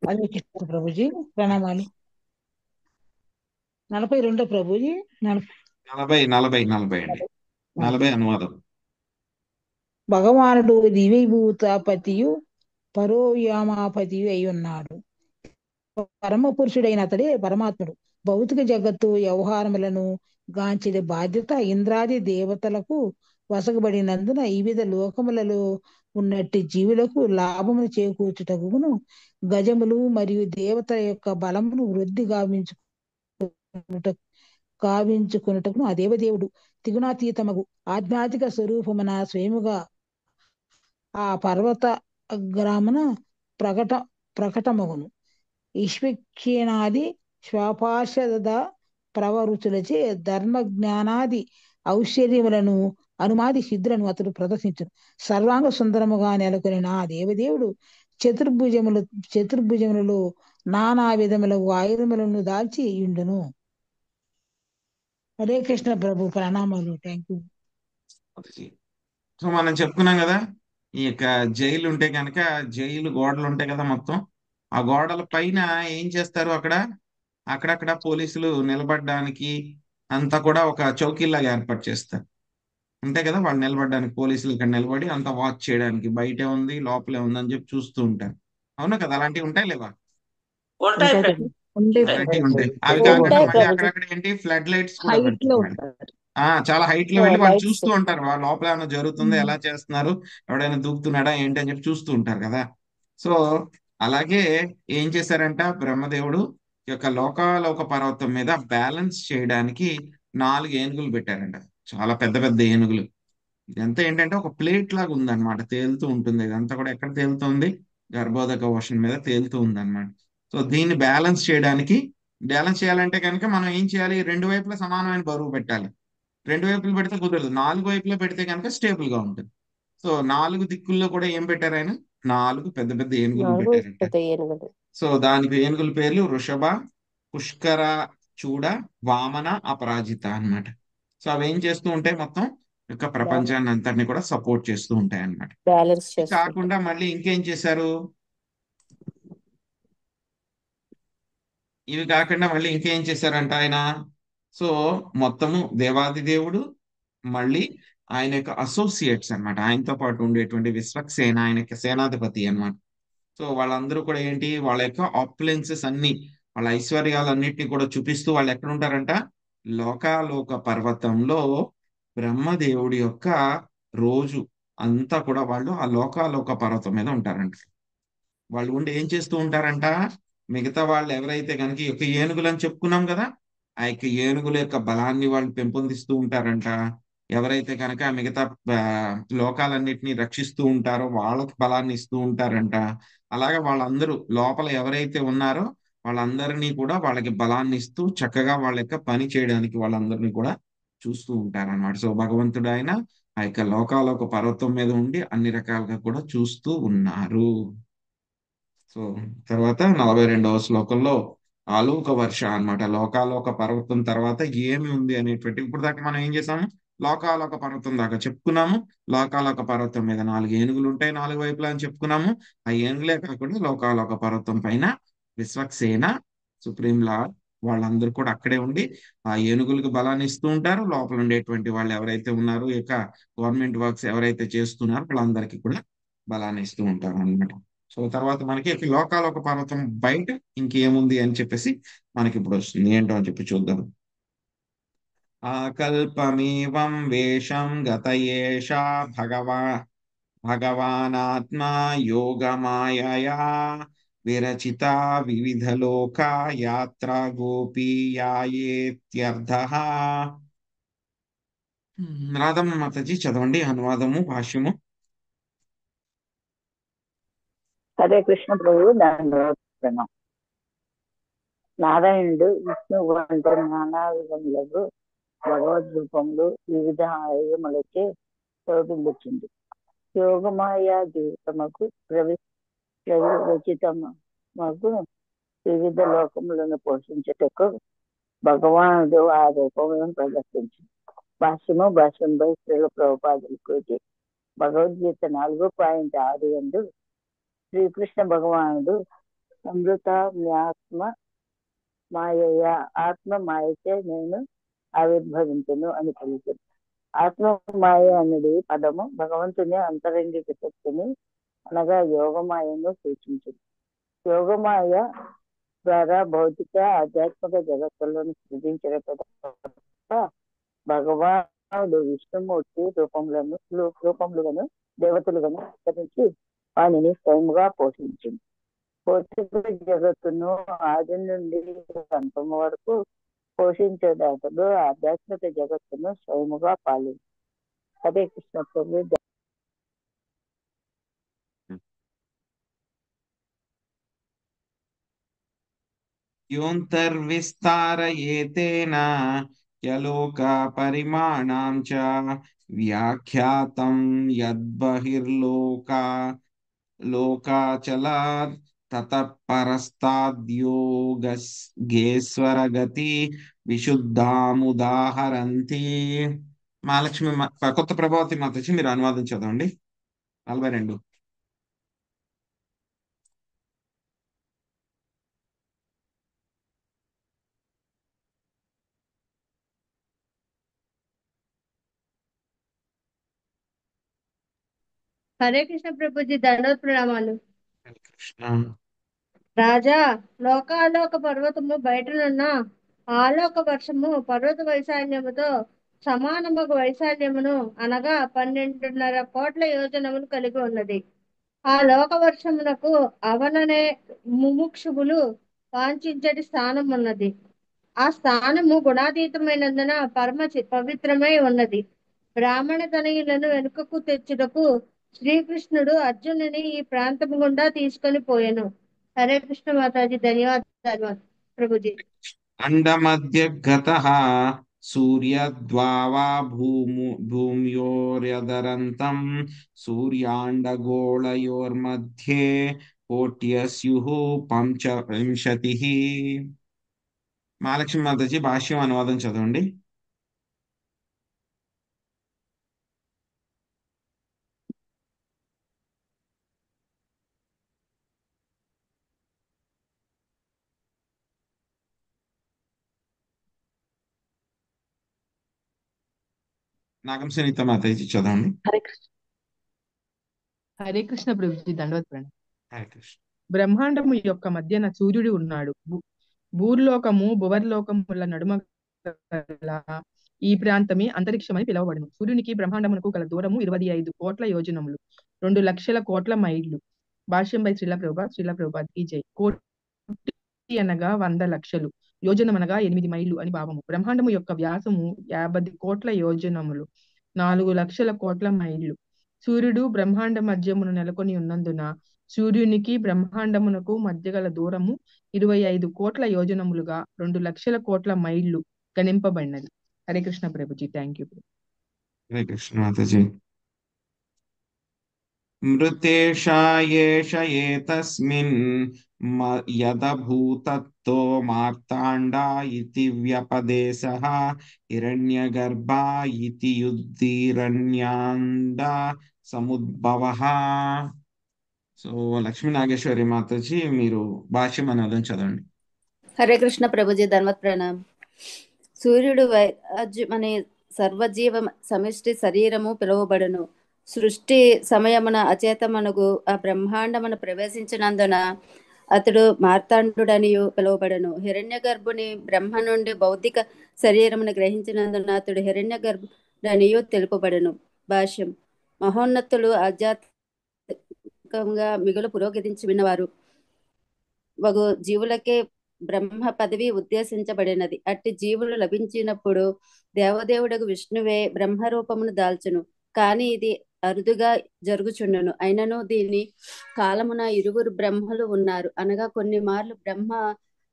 హరే కృష్ణ ప్రభుజీ. ప్రణామాలు. 42 ప్రభుజీ. 40 అండి, 40 అనువాదం. భగవానుడు దివ్యభూతాపతియు పరోయామాపతియు అయి ఉన్నాడు. పరమ పురుషుడైన అతడే పరమాత్ముడు. భౌతిక జగత్తు వ్యవహారములను గాంచిన బాధ్యత ఇంద్రాది దేవతలకు వసగబడినందున వివిధ లోకములలో ఉన్నట్టి జీవులకు లాభమును చేకూర్చుటకును గజములు మరియు దేవతల యొక్క బలమును వృద్ధి గావించుకున్నటకును ఆ దేవదేవుడు త్రిగుణాతీతమగు ఆధ్యాత్మిక స్వరూపమున స్వయముగా ఆ పర్వత గ్రామన ప్రకటమగును. ఈశ్వక్షీణాది శ్వపార్షద ప్రవరుచులచే ధర్మ జ్ఞానాది ఔశ్వర్యములను అనుమాది సిద్ధులను అతడు ప్రదర్శించును. సర్వాంగ సుందరముగా నెలకొని ఆ దేవదేవుడు చతుర్భుజములలో నానా విధముల ఆయుధములను దాల్చి ఉండును. హరే కృష్ణ ప్రభు. ప్రణామాలు. Thank you. సో మనం చెప్పుకున్నాం కదా, ఈ యొక్క జైలు ఉంటే కనుక జైలు గోడలు ఉంటాయి కదా మొత్తం, ఆ గోడల పైన ఏం చేస్తారు, అక్కడక్కడ పోలీసులు నిలబడడానికి అంతా కూడా ఒక చౌకీలాగా ఏర్పాటు చేస్తారు. అంతే కదా, వాళ్ళు నిలబడడానికి పోలీసులు ఇక్కడ నిలబడి అంతా వాచ్ చేయడానికి, బయటే ఉంది లోపలే ఉంది అని చెప్పి చూస్తూ ఉంటారు. అవునా కదా, అలాంటివి ఉంటాయి లేవా? ఉంటాయి ఉంటాయి ప్రభు. ప్రభు. అలాంటివి ఉంటాయి. అవి కాకుండా ఉంటాయి మళ్ళీ ప్రభుజీ. అక్కడక్కడ ఏంటి ఫ్లడ్ లైట్స్ కూడా హైట్ లో పెడతారు మళ్ళీ. ఉంటారు. చాలా హైట్ లో వెళ్ళి వాళ్ళు లైట్స్. చూస్తూ ఉంటారు, వాళ్ళ లోపల ఏమైనా జరుగుతుందో, ఎలా చేస్తున్నారు, ఎవడైనా దూకుతున్నాడా ఏంటి అని చెప్పి చూస్తూ ఉంటారు కదా. సో అలాగే ఏం చేశారంట బ్రహ్మదేవుడు ఈ యొక్క లోకాలోక పర్వతం మీద బ్యాలెన్స్ చేయడానికి 4 ఏనుగులు పెట్టారంట. చాలా పెద్ద పెద్ద ఏనుగులు. ఇదంతా ఏంటంటే ఒక ప్లేట్ లాగా ఉందన్నమాట, తేలుతూ ఉంటుంది. ఇదంతా కూడా ఎక్కడ తేలుతుంది? గర్భోదక ఓషన్ మీద తేలుతూ ఉందన్నమాట. సో దీన్ని బ్యాలెన్స్ చేయాలంటే కనుక మనం ఏం చేయాలి? రెండు వైపులా సమానమైన బరువు పెట్టాలి. రెండు వైపులు పెడితే కుదరదు, 4 వైపులో పెడితే కనుక స్టేబుల్ గా ఉంటుంది. సో 4 దిక్కుల్లో కూడా ఏం పెట్టారు ఆయన? 4 పెద్ద పెద్ద ఏనుగులు 4 పెట్టారంట. పెద్ద ఏనుగులు. సో దానికి ఏనుగుల పేర్లు వృషభ, పుష్కర, చూడ, వామన, అపరాజిత అన్నమాట. సో అవి ఏం చేస్తూ ఉంటాయి? మొత్తం యొక్క ప్రపంచాన్ని అంతటిని కూడా సపోర్ట్ చేస్తూ ఉంటాయి అన్నమాట. బ్యాలెన్స్ ఇది చేస్తుంటాయి. కాకుండా మళ్ళీ ఇంకేం చేశారు? ఇవి కాకుండా మళ్ళీ ఇంకేం చేశారంట ఆయన? సో మొత్తము దేవాది దేవుడు, మళ్ళీ ఆయన యొక్క అసోసియేట్స్ అన్నమాట, ఆయనతో పాటు ఉండేటువంటి విశ్వక్సేన, ఆయన యొక్క సేనాధిపతి అన్నమాట. సో వాళ్ళందరూ కూడా ఏంటి, వాళ్ళ యొక్క ఆపులెన్సెస్ అన్ని, వాళ్ళ ఐశ్వర్యాలన్నిటిని కూడా చూపిస్తూ వాళ్ళు ఎక్కడ ఉంటారంట? లోకాలోక పర్వతంలో బ్రహ్మదేవుడి యొక్క రోజు అంతా కూడా వాళ్ళు ఆ లోకాలోక పర్వతం మీద ఉంటారంట. వాళ్ళు ఉండి ఏం చేస్తూ ఉంటారంట? మిగతా వాళ్ళు ఎవరైతే కనుక ఈ యొక్క ఏనుగులు అని చెప్పుకున్నాం కదా, ఆ యొక్క ఏనుగుల యొక్క బలాన్ని వాళ్ళు పెంపొందిస్తూ ఉంటారంట. ఎవరైతే కనుక మిగతా ఆ, లోకాలన్నిటినీ రక్షిస్తూ ఉంటారో వాళ్ళకి బలాన్ని ఇస్తూ ఉంటారంట. అలాగే వాళ్ళందరూ లోపల ఎవరైతే ఉన్నారో వాళ్ళందరినీ కూడా వాళ్ళకి బలాన్ని ఇస్తూ చక్కగా వాళ్ళ యొక్క పని చేయడానికి వాళ్ళందరినీ కూడా చూస్తూ ఉంటారన్నమాట. సో భగవంతుడు ఆయన ఆ యొక్క లోకాలోక పర్వతం మీద ఉండి అన్ని రకాలుగా కూడా చూస్తూ ఉన్నారు. సో తర్వాత 42వ శ్లోకంలో ఆలోక వర్ష అన్నమాట. లోకాలోక పర్వతం తర్వాత ఏమి ఉంది అనేటువంటి, ఇప్పుడు దాకా మనం ఏం చేసాము? లోకాలోక పర్వతం దాకా చెప్పుకున్నాము. లోకాలోక పర్వతం మీద 4 ఏనుగులు ఉంటాయి 4 వైపులా అని చెప్పుకున్నాము. ఆ ఏనుగులే కాకుండా లోకాలోక పర్వతం పైన విశ్వక్సేన, సుప్రీం లార్డ్, వాళ్ళందరూ కూడా అక్కడే ఉండి ఆ ఏనుగులకు బలాన్ని ఇస్తూ ఉంటారు. లోపల ఉండేటువంటి వాళ్ళు ఎవరైతే ఉన్నారో, ఈ యొక్క గవర్నమెంట్ వర్క్స్ ఎవరైతే చేస్తున్నారో వాళ్ళందరికీ కూడా బలాన్ని ఇస్తూ ఉంటారు అన్నమాట. సో తర్వాత మనకి లోకాలోక పర్వతం బయట ఇంకేముంది అని చెప్పేసి మనకి ఇప్పుడు వస్తుంది, ఏంటో అని చెప్పి చూద్దాం. ఆకల్పమేవం వేషం గతయేషా భగవానాత్మా యోగమాయయా విరచిత వివిధలోక యాత్ర గోపీయాయేత్యర్థః. రాధమ్మ మాతాజీ చదవండి అనువాదము భాష్యము. హరే కృష్ణ ప్రభు. దాని నారాయణుడు విష్ణు వంటి నానా విధములకు భగవద్రూపములు వివిధ ఆయుధములచే శోభించింది. యోగమాయా జీవితముకు ప్రవిరచితముకు వివిధ లోకములను పోషించుటకు భగవానుడు ఆ రూపములను ప్రదర్శించింది. భాష్యంపై శ్రీల ప్రభుపాదులకు భగవద్గీత 4.6 శ్రీకృష్ణ భగవానుడు అమృతాత్మ మాయయ ఆత్మ మాయచే నేను ఆవిర్భవించును అని పలికింది. ఆత్మ మాయ అనేది పదము భగవంతుని అంతరంగిక శక్తిని అనగా యోగమాయను సూచించింది. యోగమాయ ద్వారా భౌతిక ఆధ్యాత్మిక జగత్తులను సృజించిన తప్ప భగవానుడు విష్ణుమూర్తి రూపములుగాను దేవతలుగాను విస్తరించి వానిని స్వయంగా పోషించింది. భౌతిక జగత్తును ఆది నుండి అంతము వరకు పోషించేదాతడు ఆధ్యాత్మిక జగత్తును స్వయముగా పాలించి. హరే కృష్ణ ప్రభు. యోంతర్విస్తారయేతేన యలోక పరిమాణాం చ వ్యాఖ్యాతం లోకాచలాత్ తతః పరస్తాద్యోగేశ్వరగతి విశుద్ధాముదాహరంతి. మహాలక్ష్మి కొత్త ప్రభావతి మాతచ్చి మీరు అనువాదం చదవండి 42. హరే కృష్ణ ప్రభుజీ దండోత్ ప్రణామాలు. కృష్ణ. రాజా, లోకాలోక పర్వతము బయటనున్న ఆలోక వర్షము పర్వత వైశాల్యముతో సమానమగు వైశాల్యమును అనగా 12.5 కోట్ల యోజనములు కలిగి ఉన్నది. ఆ లోక వర్షమునకు అవననే ముముక్షువులు వాంఛించటి స్థానం ఉన్నది. ఆ స్థానము గుణాతీతమైనందున పవిత్రమై ఉన్నది. బ్రాహ్మణ తనయులను వెనుకకు తెచ్చుటకు శ్రీకృష్ణుడు అర్జునుని ఈ ప్రాంతము గుండా తీసుకొని పోయెను. హరే కృష్ణ మాతాజీ, ధన్యవాదాలు ప్రభుజీ. అండమధ్య గతః సూర్యద్వావా భూమ్యోర్యదరంతం సూర్యాండగోళయోర్मध्ये కోట్యస్యుః పంచవింశతిః. మహాలక్ష్మి మాతాజీ భాష్యం అనువాదం చదవండి. నాగం సునీత మాతాజీ చదవండి. హరే కృష్ణ. హరే కృష్ణ ప్రభుజీ, దండవత్ ప్రణామం. హరే కృష్ణ. బ్రహ్మాండము యొక్క మధ్యన సూర్యుడు ఉన్నాడు. భూర్లోకము భువర్లోకముల నడుమ గల ఈ ప్రాంతమే అంతరిక్షమని పిలువబడును. సూర్యునికి బ్రహ్మాండమునకు గల దూరము 25 కోట్ల యోజనములు, 2 లక్షల కోట్ల మైళ్ళు. భాష్యం బై శ్రీల ప్రభుపాద్ కీ జై. కోటి అనగా 100 లక్షలు, యోజనం అనగా 8 మైళ్ళు అని భావము. బ్రహ్మాండము యొక్క వ్యాసము 50 కోట్ల యోజనములు, 4 లక్షల కోట్ల మైళ్ళు. సూర్యుడు బ్రహ్మాండ మధ్యమును నెలకొని ఉన్నందున సూర్యునికి బ్రహ్మాండమునకు మధ్య గల దూరము 25 కోట్ల యోజనములుగా 2 లక్షల కోట్ల మైళ్ళు గణింపబడినది. Hare Krishna Prabhuji, thank you. హరే కృష్ణ మాతాజీ. మృతేషాయేష ఏతస్మిన్ యదభూతత్తో మార్తాండా ఇతి వ్యపదేశః హిరణ్యగర్భా ఇతి యుద్ధీరణ్యాండా సముద్భవః. సో లక్ష్మీ నాగేశ్వరి మాతాజీ మీరు భాష్యం అనువాదం చదవండి. హరే కృష్ణ ప్రభుజీ, ధన్వత్ ప్రణామ్. సూర్యుడు అనే సర్వజీవ సమిష్టి శరీరము పిలువబడును. సృష్టి సమయమున అచేతమనుగు ఆ బ్రహ్మాండమును ప్రవేశించినందున అతడు మార్తాండుడనియు పిలువబడను. హిరణ్య గర్భుని బ్రహ్మ నుండి భౌతిక శరీరమును గ్రహించినందున అతడు హిరణ్య గర్భుడనియు తెలుపబడను. భాష్యం. మహోన్నతులు ఆధ్యాత్మికంగా మిగులు పురోగతించి విన్నవారు వగు జీవులకే బ్రహ్మ పదవి ఉద్దేశించబడినది. అట్టి జీవులు లభించినప్పుడు దేవదేవుడకు విష్ణువే బ్రహ్మరూపమును దాల్చును. కానీ ఇది అరుదుగా జరుగుచుండును. అయినను దీని కాలమున ఇరువురు బ్రహ్మలు ఉన్నారు. అనగా కొన్ని మార్లు బ్రహ్మ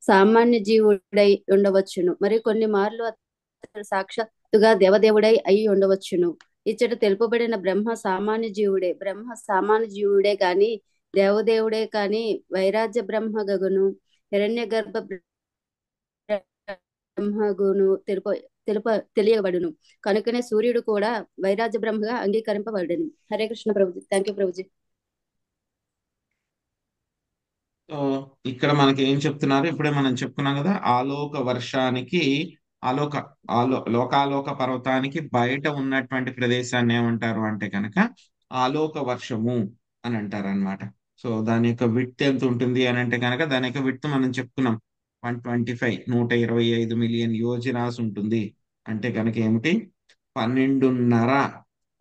సామాన్య జీవుడై ఉండవచ్చును, మరి కొన్ని మార్లు అతడు సాక్షాత్తుగా దేవదేవుడై అయి ఉండవచ్చును. ఇచ్చట తెలుపబడిన బ్రహ్మ సామాన్య జీవుడే. బ్రహ్మ సామాన్య జీవుడే కాని దేవదేవుడే కాని వైరాజ్య బ్రహ్మగగును హిరణ్య గర్భ బ్రహ్మగును తెలియబడును. కనుకనే సూర్యుడు కూడా వైరాజ్య బ్రహ్మగా అంగీకరింపబడను. Hare Krishna Prabhuji, thank you Prabhuji. So ఇక్కడ మనకి ఏం చెప్తున్నారు, ఇప్పుడే మనం చెప్పుకున్నాం కదా, ఆలోక వర్షానికి లోకాలోక పర్వతానికి బయట ఉన్నటువంటి ప్రదేశాన్ని ఏమంటారు అంటే కనుక ఆలోక వర్షము అని అంటారు అనమాట. సో దాని యొక్క విడ్త్ ఎంత ఉంటుంది అని అంటే కనుక దాని యొక్క విడ్త్ మనం చెప్పుకున్నాం 125 మిలియన్ యోజనాస్ ఉంటుంది. అంటే కనుక ఏమిటి, 12.5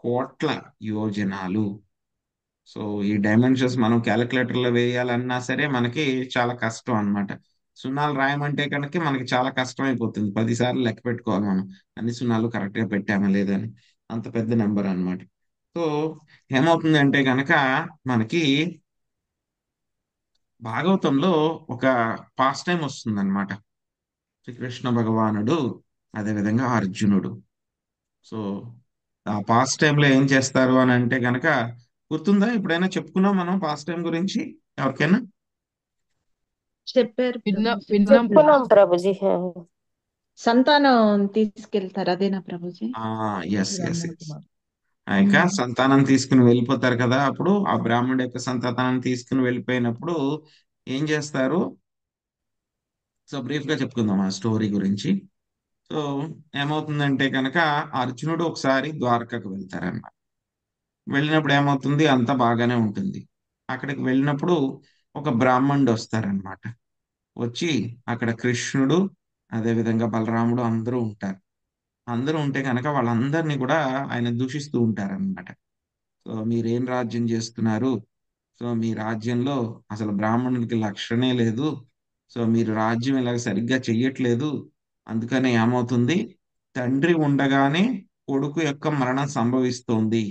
కోట్ల యోజనాలు. సో ఈ డైమెన్షన్స్ మనం క్యాలిక్యులేటర్ లో వేయాలన్నా సరే మనకి చాలా కష్టం అన్నమాట. సున్నాలు రాయమంటే కనుక మనకి చాలా కష్టం అయిపోతుంది. 10 సార్లు లెక్క పెట్టుకోవాలి మనం అన్ని సున్నాలు కరెక్ట్ గా పెట్టామా లేదని. అంత పెద్ద నెంబర్ అన్నమాట. సో ఏమవుతుంది అంటే కనుక మనకి భాగవతంలో ఒక పాస్ టైం వస్తుంది అనమాట. శ్రీకృష్ణ భగవానుడు అదేవిధంగా అర్జునుడు. సో ఆ పాస్ టైంలో ఏం చేస్తారు అని అంటే కనుక గుర్తుందా, ఎప్పుడైనా చెప్పుకున్నాం మనం పాస్ టైం గురించి ఎవరికైనా? చెప్పారు విన్నాం ప్రభుజీ. సంతానం తీసుకెళ్తారు, అదేనా ప్రభుజీ? Yes yes yes. ఆ యొక్క సంతానం తీసుకుని వెళ్ళిపోతారు కదా, అప్పుడు ఆ బ్రాహ్మణుడి యొక్క సంతానం తీసుకుని వెళ్ళిపోయినప్పుడు ఏం చేస్తారు? సో బ్రీఫ్ గా చెప్పుకుందాం ఆ స్టోరీ గురించి. సో ఏమవుతుందంటే కనుక అర్జునుడు ఒకసారి ద్వారకకు వెళ్తారన్నమాట. వెళ్ళినప్పుడు ఏమవుతుంది, అంతా బాగానే ఉంటుంది. అక్కడికి వెళ్ళినప్పుడు ఒక బ్రాహ్మణుడు వస్తారనమాట. వచ్చి అక్కడ కృష్ణుడు అదేవిధంగా బలరాముడు అందరూ ఉంటారు. అందరూ ఉంటే కనుక వాళ్ళందరినీ కూడా ఆయన దూషిస్తూ ఉంటారనమాట. సో మీరేం రాజ్యం చేస్తున్నారు? సో మీ రాజ్యంలో అసలు బ్రాహ్మణుడికి లక్షణే లేదు. సో మీరు రాజ్యం ఇలాగ సరిగ్గా చెయ్యట్లేదు. అందుకని ఏమవుతుంది, తండ్రి ఉండగానే కొడుకు యొక్క మరణం సంభవిస్తోంది.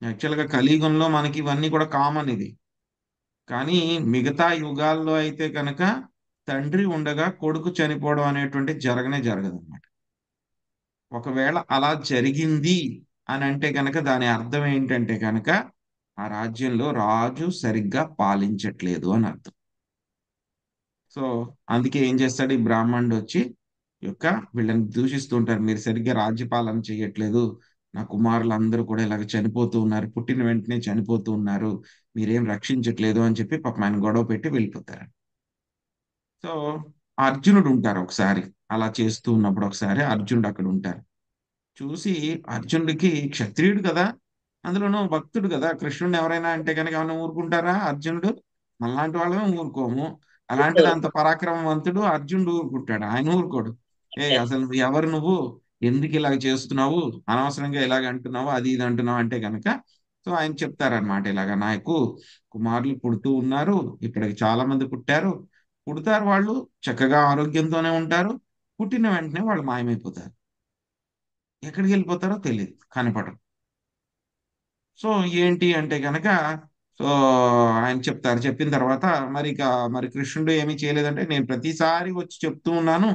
యాక్చువల్గా కలియుగంలో మనకి ఇవన్నీ కూడా కామన్ ఇది. కానీ మిగతా యుగాల్లో అయితే కనుక తండ్రి ఉండగా కొడుకు చనిపోవడం అనేటువంటి జరగనే జరగదు అనమాట. ఒకవేళ అలా జరిగింది అని అంటే కనుక దాని అర్థం ఏంటంటే కనుక ఆ రాజ్యంలో రాజు సరిగ్గా పాలించట్లేదు అని అర్థం. సో అందుకే ఏం చేస్తాడు ఈ బ్రాహ్మణుడు వచ్చి యొక్క వీళ్ళని దూషిస్తూ ఉంటారు, మీరు సరిగ్గా రాజ్యపాలన చేయట్లేదు, నా కుమారులు అందరూ కూడా ఇలాగ చనిపోతూ ఉన్నారు, పుట్టిన వెంటనే చనిపోతూ ఉన్నారు, మీరేం రక్షించట్లేదు అని చెప్పి పాపం ఆయన గొడవ పెట్టి వెళ్ళిపోతారు. సో అర్జునుడు ఉంటారు ఒకసారి అలా చేస్తూ ఉన్నప్పుడు, ఒకసారి అర్జునుడు అక్కడ ఉంటారు. చూసి అర్జునుడికి క్షత్రియుడు కదా, అందులోనూ భక్తుడు కదా, కృష్ణుడిని ఎవరైనా అంటే కనుక ఏమైనా ఊరుకుంటారా? అర్జునుడు మనలాంటి వాళ్ళమే ఊరుకోము. అలాంటిది అంత పరాక్రమవంతుడు అర్జునుడు ఊరుకుంటాడు? ఆయన ఊరుకోడు. అసలు ఎవరు నువ్వు, ఎందుకు ఇలాగ చేస్తున్నావు, అనవసరంగా ఇలాగ అంటున్నావు, అది ఇది అంటున్నావు అంటే కనుక సో ఆయన చెప్తారనమాట, ఇలాగ నాకు కుమారులు పుడుతూ ఉన్నారు, ఇప్పటికి చాలా మంది పుట్టారు, పుడతారు, వాళ్ళు చక్కగా ఆరోగ్యంతోనే ఉంటారు, పుట్టిన వెంటనే వాళ్ళు మాయమైపోతారు, ఎక్కడికి వెళ్ళిపోతారో తెలియదు, కనపడరు. సో ఏంటి అంటే కనుక సో ఆయన చెప్తారు. చెప్పిన తర్వాత మరి కృష్ణుడు ఏమీ చేయలేదంటే, నేను ప్రతిసారి వచ్చి చెప్తూ ఉన్నాను,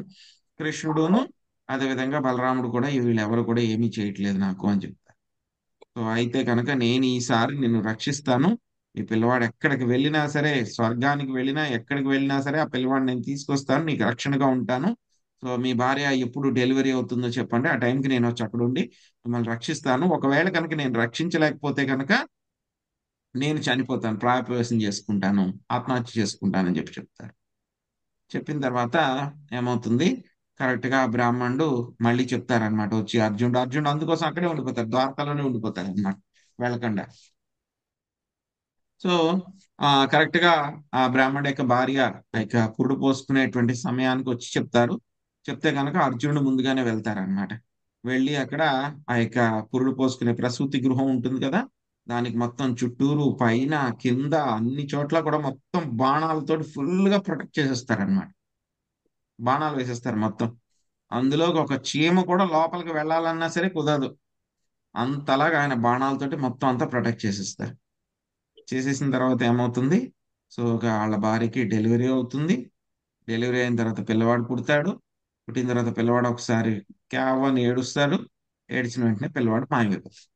కృష్ణుడును అదేవిధంగా బలరాముడు కూడా వీళ్ళెవరు కూడా ఏమీ చేయట్లేదు నాకు అని చెప్తారు. సో అయితే కనుక నేను ఈసారి నిన్ను రక్షిస్తాను, ఈ పిల్లవాడు ఎక్కడికి వెళ్ళినా సరే, స్వర్గానికి వెళ్ళినా ఎక్కడికి వెళ్ళినా సరే ఆ పిల్లవాడిని నేను తీసుకొస్తాను, నీకు రక్షణగా ఉంటాను. సో మీ భార్య ఎప్పుడు డెలివరీ అవుతుందో చెప్పండి, ఆ టైంకి నేను వచ్చి అక్కడ ఉండి మిమ్మల్ని రక్షిస్తాను. ఒకవేళ కనుక నేను రక్షించలేకపోతే కనుక నేను చనిపోతాను, ప్రాయప్రవేశం చేసుకుంటాను, ఆత్మహత్య చేసుకుంటానని చెప్పి చెప్తారు. చెప్పిన తర్వాత ఏమవుతుంది, కరెక్ట్ గా బ్రాహ్మణుడు మళ్ళీ చెప్తారనమాట వచ్చి అర్జునుడు అందుకోసం అక్కడే ఉండిపోతారు, ద్వారకాలోనే ఉండిపోతారు అనమాట, వెళ్ళకుండా. సో కరెక్ట్ గా ఆ బ్రాహ్మణుడి యొక్క భార్య ఇక పురుడు పోసుకునేటువంటి సమయానికి వచ్చి చెప్తారు. చెప్తే కనుక అర్జునుడు ముందుగానే వెళ్తారనమాట. వెళ్ళి అక్కడ ఆ యొక్క పురుడు పోసుకునే ప్రసూతి గృహం ఉంటుంది కదా, దానికి మొత్తం చుట్టూరు పైన కింద అన్ని చోట్ల కూడా మొత్తం బాణాలతో ఫుల్ గా ప్రొటెక్ట్ చేసేస్తారనమాట. బాణాలు వేసేస్తారు మొత్తం. అందులోకి ఒక చీమ కూడా లోపలికి వెళ్ళాలన్నా సరే కుదరదు, అంతలాగా ఆయన బాణాలతోటి మొత్తం అంతా ప్రొటెక్ట్ చేసేస్తారు. చేసేసిన తర్వాత ఏమవుతుంది, సో వాళ్ళ భార్యకి డెలివరీ అవుతుంది. డెలివరీ అయిన తర్వాత పిల్లవాడు పుడతాడు. పుట్టిన తర్వాత పిల్లవాడు ఒకసారి కేవని ఏడుస్తాడు, ఏడ్చిన వెంటనే పిల్లవాడు మాయమైపోతాడు.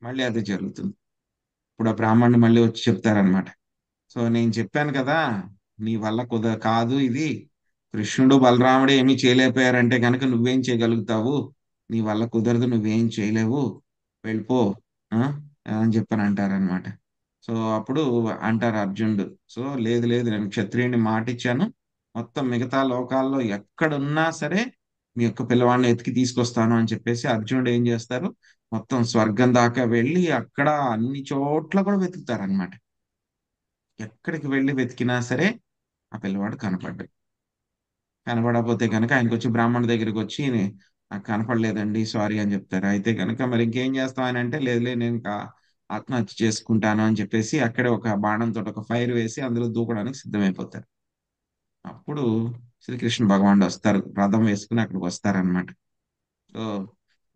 మళ్ళీ అదే జరుగుతుంది. ఇప్పుడు ఆ బ్రాహ్మణుడు మళ్ళీ వచ్చి చెప్తారనమాట, సో నేను చెప్పాను కదా నీ వల్ల కాదు ఇది, కృష్ణుడు బలరాముడు ఏమీ చేయలేకపోయారంటే కనుక నువ్వేం చేయగలుగుతావు, నీ వల్ల కుదరదు, నువ్వేం చేయలేవు, వెళ్ళిపో ఆ అని చెప్పని అంటారనమాట. సో అప్పుడు అంటారు అర్జునుడు, సో లేదు లేదు, నేను క్షత్రియుని మాట ఇచ్చాను, మొత్తం మిగతా లోకాల్లో ఎక్కడున్నా సరే మీ యొక్క పిల్లవాడిని ఎతికి తీసుకొస్తాను అని చెప్పేసి అర్జునుడు ఏం చేస్తారు, మొత్తం స్వర్గం దాకా వెళ్ళి అక్కడ అన్ని చోట్ల కూడా వెతుకుతారనమాట. ఎక్కడికి వెళ్ళి వెతికినా సరే ఆ పిల్లవాడు కనపడ్డాడు. కనపడకపోతే కనుక ఆయనకు వచ్చి బ్రాహ్మణుడి దగ్గరికి వచ్చి నాకు కనపడలేదండి సారీ అని చెప్తారు. అయితే కనుక మరి ఇంకేం చేస్తాం అని అంటే, లేదులే నేను ఆత్మహత్య చేసుకుంటాను అని చెప్పేసి అక్కడే ఒక బాణంతో ఒక ఫైర్ వేసి అందులో దూకడానికి సిద్ధమైపోతారు. అప్పుడు శ్రీకృష్ణ భగవానుడు వస్తారు, రథం వేసుకుని అక్కడికి వస్తారనమాట. సో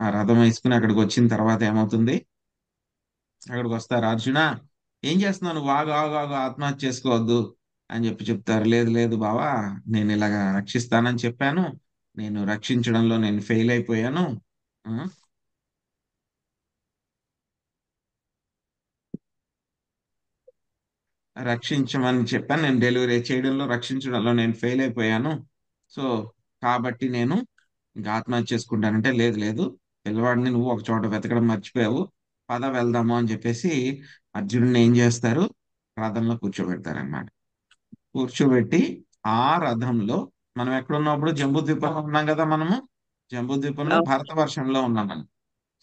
ఆ రథం వేసుకుని అక్కడికి వచ్చిన తర్వాత ఏమవుతుంది, అక్కడికి వస్తారు, అర్జున ఏం చేస్తున్నావు నువ్వు, ఆగు ఆగు ఆగు, ఆత్మహత్య చేసుకోవద్దు అని చెప్తారు. లేదు లేదు బావా, నేను ఇలాగ రక్షిస్తానని చెప్పాను, నేను రక్షించడంలో నేను ఫెయిల్ అయిపోయాను. ఆ, రక్షించమని చెప్పాను, నేను డెలివరీ చేయడంలో రక్షించడంలో నేను ఫెయిల్ అయిపోయాను. సో కాబట్టి నేను ఇంకా ఆత్మహత్య చేసుకుంటానంటే, లేదు లేదు, పిల్లవాడిని నువ్వు ఒక చోట వెతకడం మర్చిపోయావు, పద వెళ్దాము అని చెప్పేసి అర్జునుడిని ఏం చేస్తారు, రథంలో కూర్చోబెడతారన్నమాట. కూర్చోబెట్టి ఆ రథంలో మనం ఎక్కడున్నప్పుడు జంబూ ద్వీపంలో ఉన్నాం కదా, మనము జంబూ ద్వీపంలో భరత వర్షంలో ఉన్నాం మనం.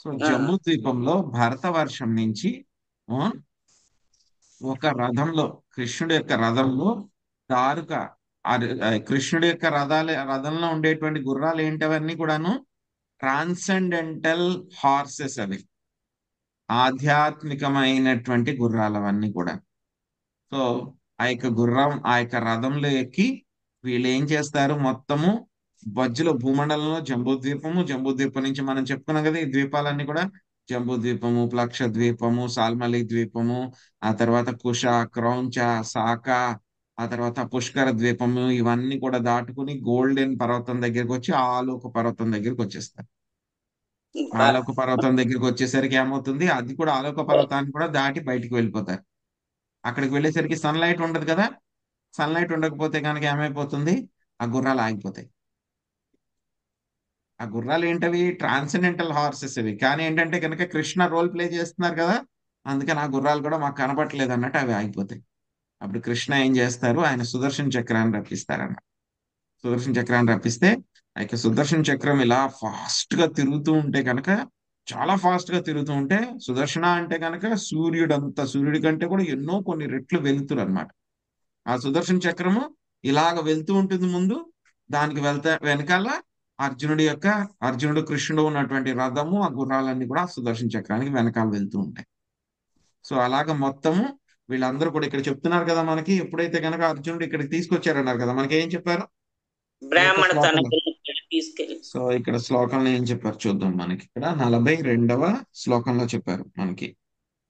సో జంబూ ద్వీపంలో భరత వర్షం నుంచి ఒక రథంలో, కృష్ణుడి యొక్క రథంలో దారుక కృష్ణుడి యొక్క రథంలో ఉండేటువంటి గుర్రాలు ఏంటవన్నీ కూడాను ట్రాన్సెండెంటల్ హార్సెస్, అవి ఆధ్యాత్మికమైనటువంటి గుర్రాలు అవన్నీ కూడా. సో ఆ యొక్క రథంలో ఎక్కి వీళ్ళు ఏం చేస్తారు, మొత్తము మధ్యలో భూమండలంలో జంబూద్వీపం నుంచి మనం చెప్పుకున్నాం కదా, ఈ ద్వీపాలన్నీ కూడా జంబూద్వీపము, ప్లక్ష ద్వీపము, సాల్మలి ద్వీపము, ఆ తర్వాత కుష, క్రౌంచ, సాకా, ఆ తర్వాత పుష్కర ద్వీపము, ఇవన్నీ కూడా దాటుకుని గోల్డెన్ పర్వతం దగ్గరికి వచ్చి ఆలోక పర్వతం దగ్గరికి వచ్చేస్తారు. ఆలోక పర్వతం దగ్గరికి వచ్చేసరికి ఏమవుతుంది, అది కూడా ఆలోక పర్వతాన్ని కూడా దాటి బయటికి వెళ్ళిపోతారు. అక్కడికి వెళ్ళేసరికి సన్లైట్ ఉండదు కదా, సన్లైట్ ఉండకపోతే కనుక ఏమైపోతుంది, ఆ గుర్రాలు ఆగిపోతాయి. ఆ గుర్రాలు ఏంటవి, ట్రాన్సెండెంటల్ హార్సెస్ అవి. కానీ ఏంటంటే కనుక కృష్ణ రోల్ ప్లే చేస్తున్నారు కదా, అందుకని ఆ గుర్రాలు కూడా మాకు కనపట్లేదు అన్నట్టు అవి ఆగిపోతాయి. అప్పుడు కృష్ణ ఏం చేస్తారు, ఆయన సుదర్శన చక్రాన్ని రప్పిస్తారన్న. సుదర్శన చక్రాన్ని రప్పిస్తే ఆ యొక్క సుదర్శన చక్రం ఇలా ఫాస్ట్ గా తిరుగుతూ ఉంటే కనుక, చాలా ఫాస్ట్ గా తిరుగుతూ ఉంటే, సుదర్శన అంటే కనుక సూర్యుడి కంటే కూడా ఎన్నో కొన్ని రెట్లు వెలుతురు అనమాట. ఆ సుదర్శన చక్రము ఇలాగ వెళ్తూ ఉంటుంది ముందు, దానికి వెనకాల అర్జునుడు కృష్ణుడు ఉన్నటువంటి రథము, ఆ గుర్రాలన్నీ కూడా ఆ సుదర్శన చక్రానికి వెనకాల వెళ్తూ ఉంటాయి. సో అలాగ మొత్తము వీళ్ళందరూ కూడా ఇక్కడ చెప్తున్నారు కదా మనకి, ఎప్పుడైతే కనుక అర్జునుడు ఇక్కడికి తీసుకొచ్చారన్నారు కదా, మనకి ఏం చెప్పారు బ్రాహ్మణ తీసుకెళ్ళి. సో ఇక్కడ శ్లోకంలో ఏం చెప్పారు చూద్దాం. మనకి ఇక్కడ 42వ శ్లోకంలో చెప్పారు మనకి,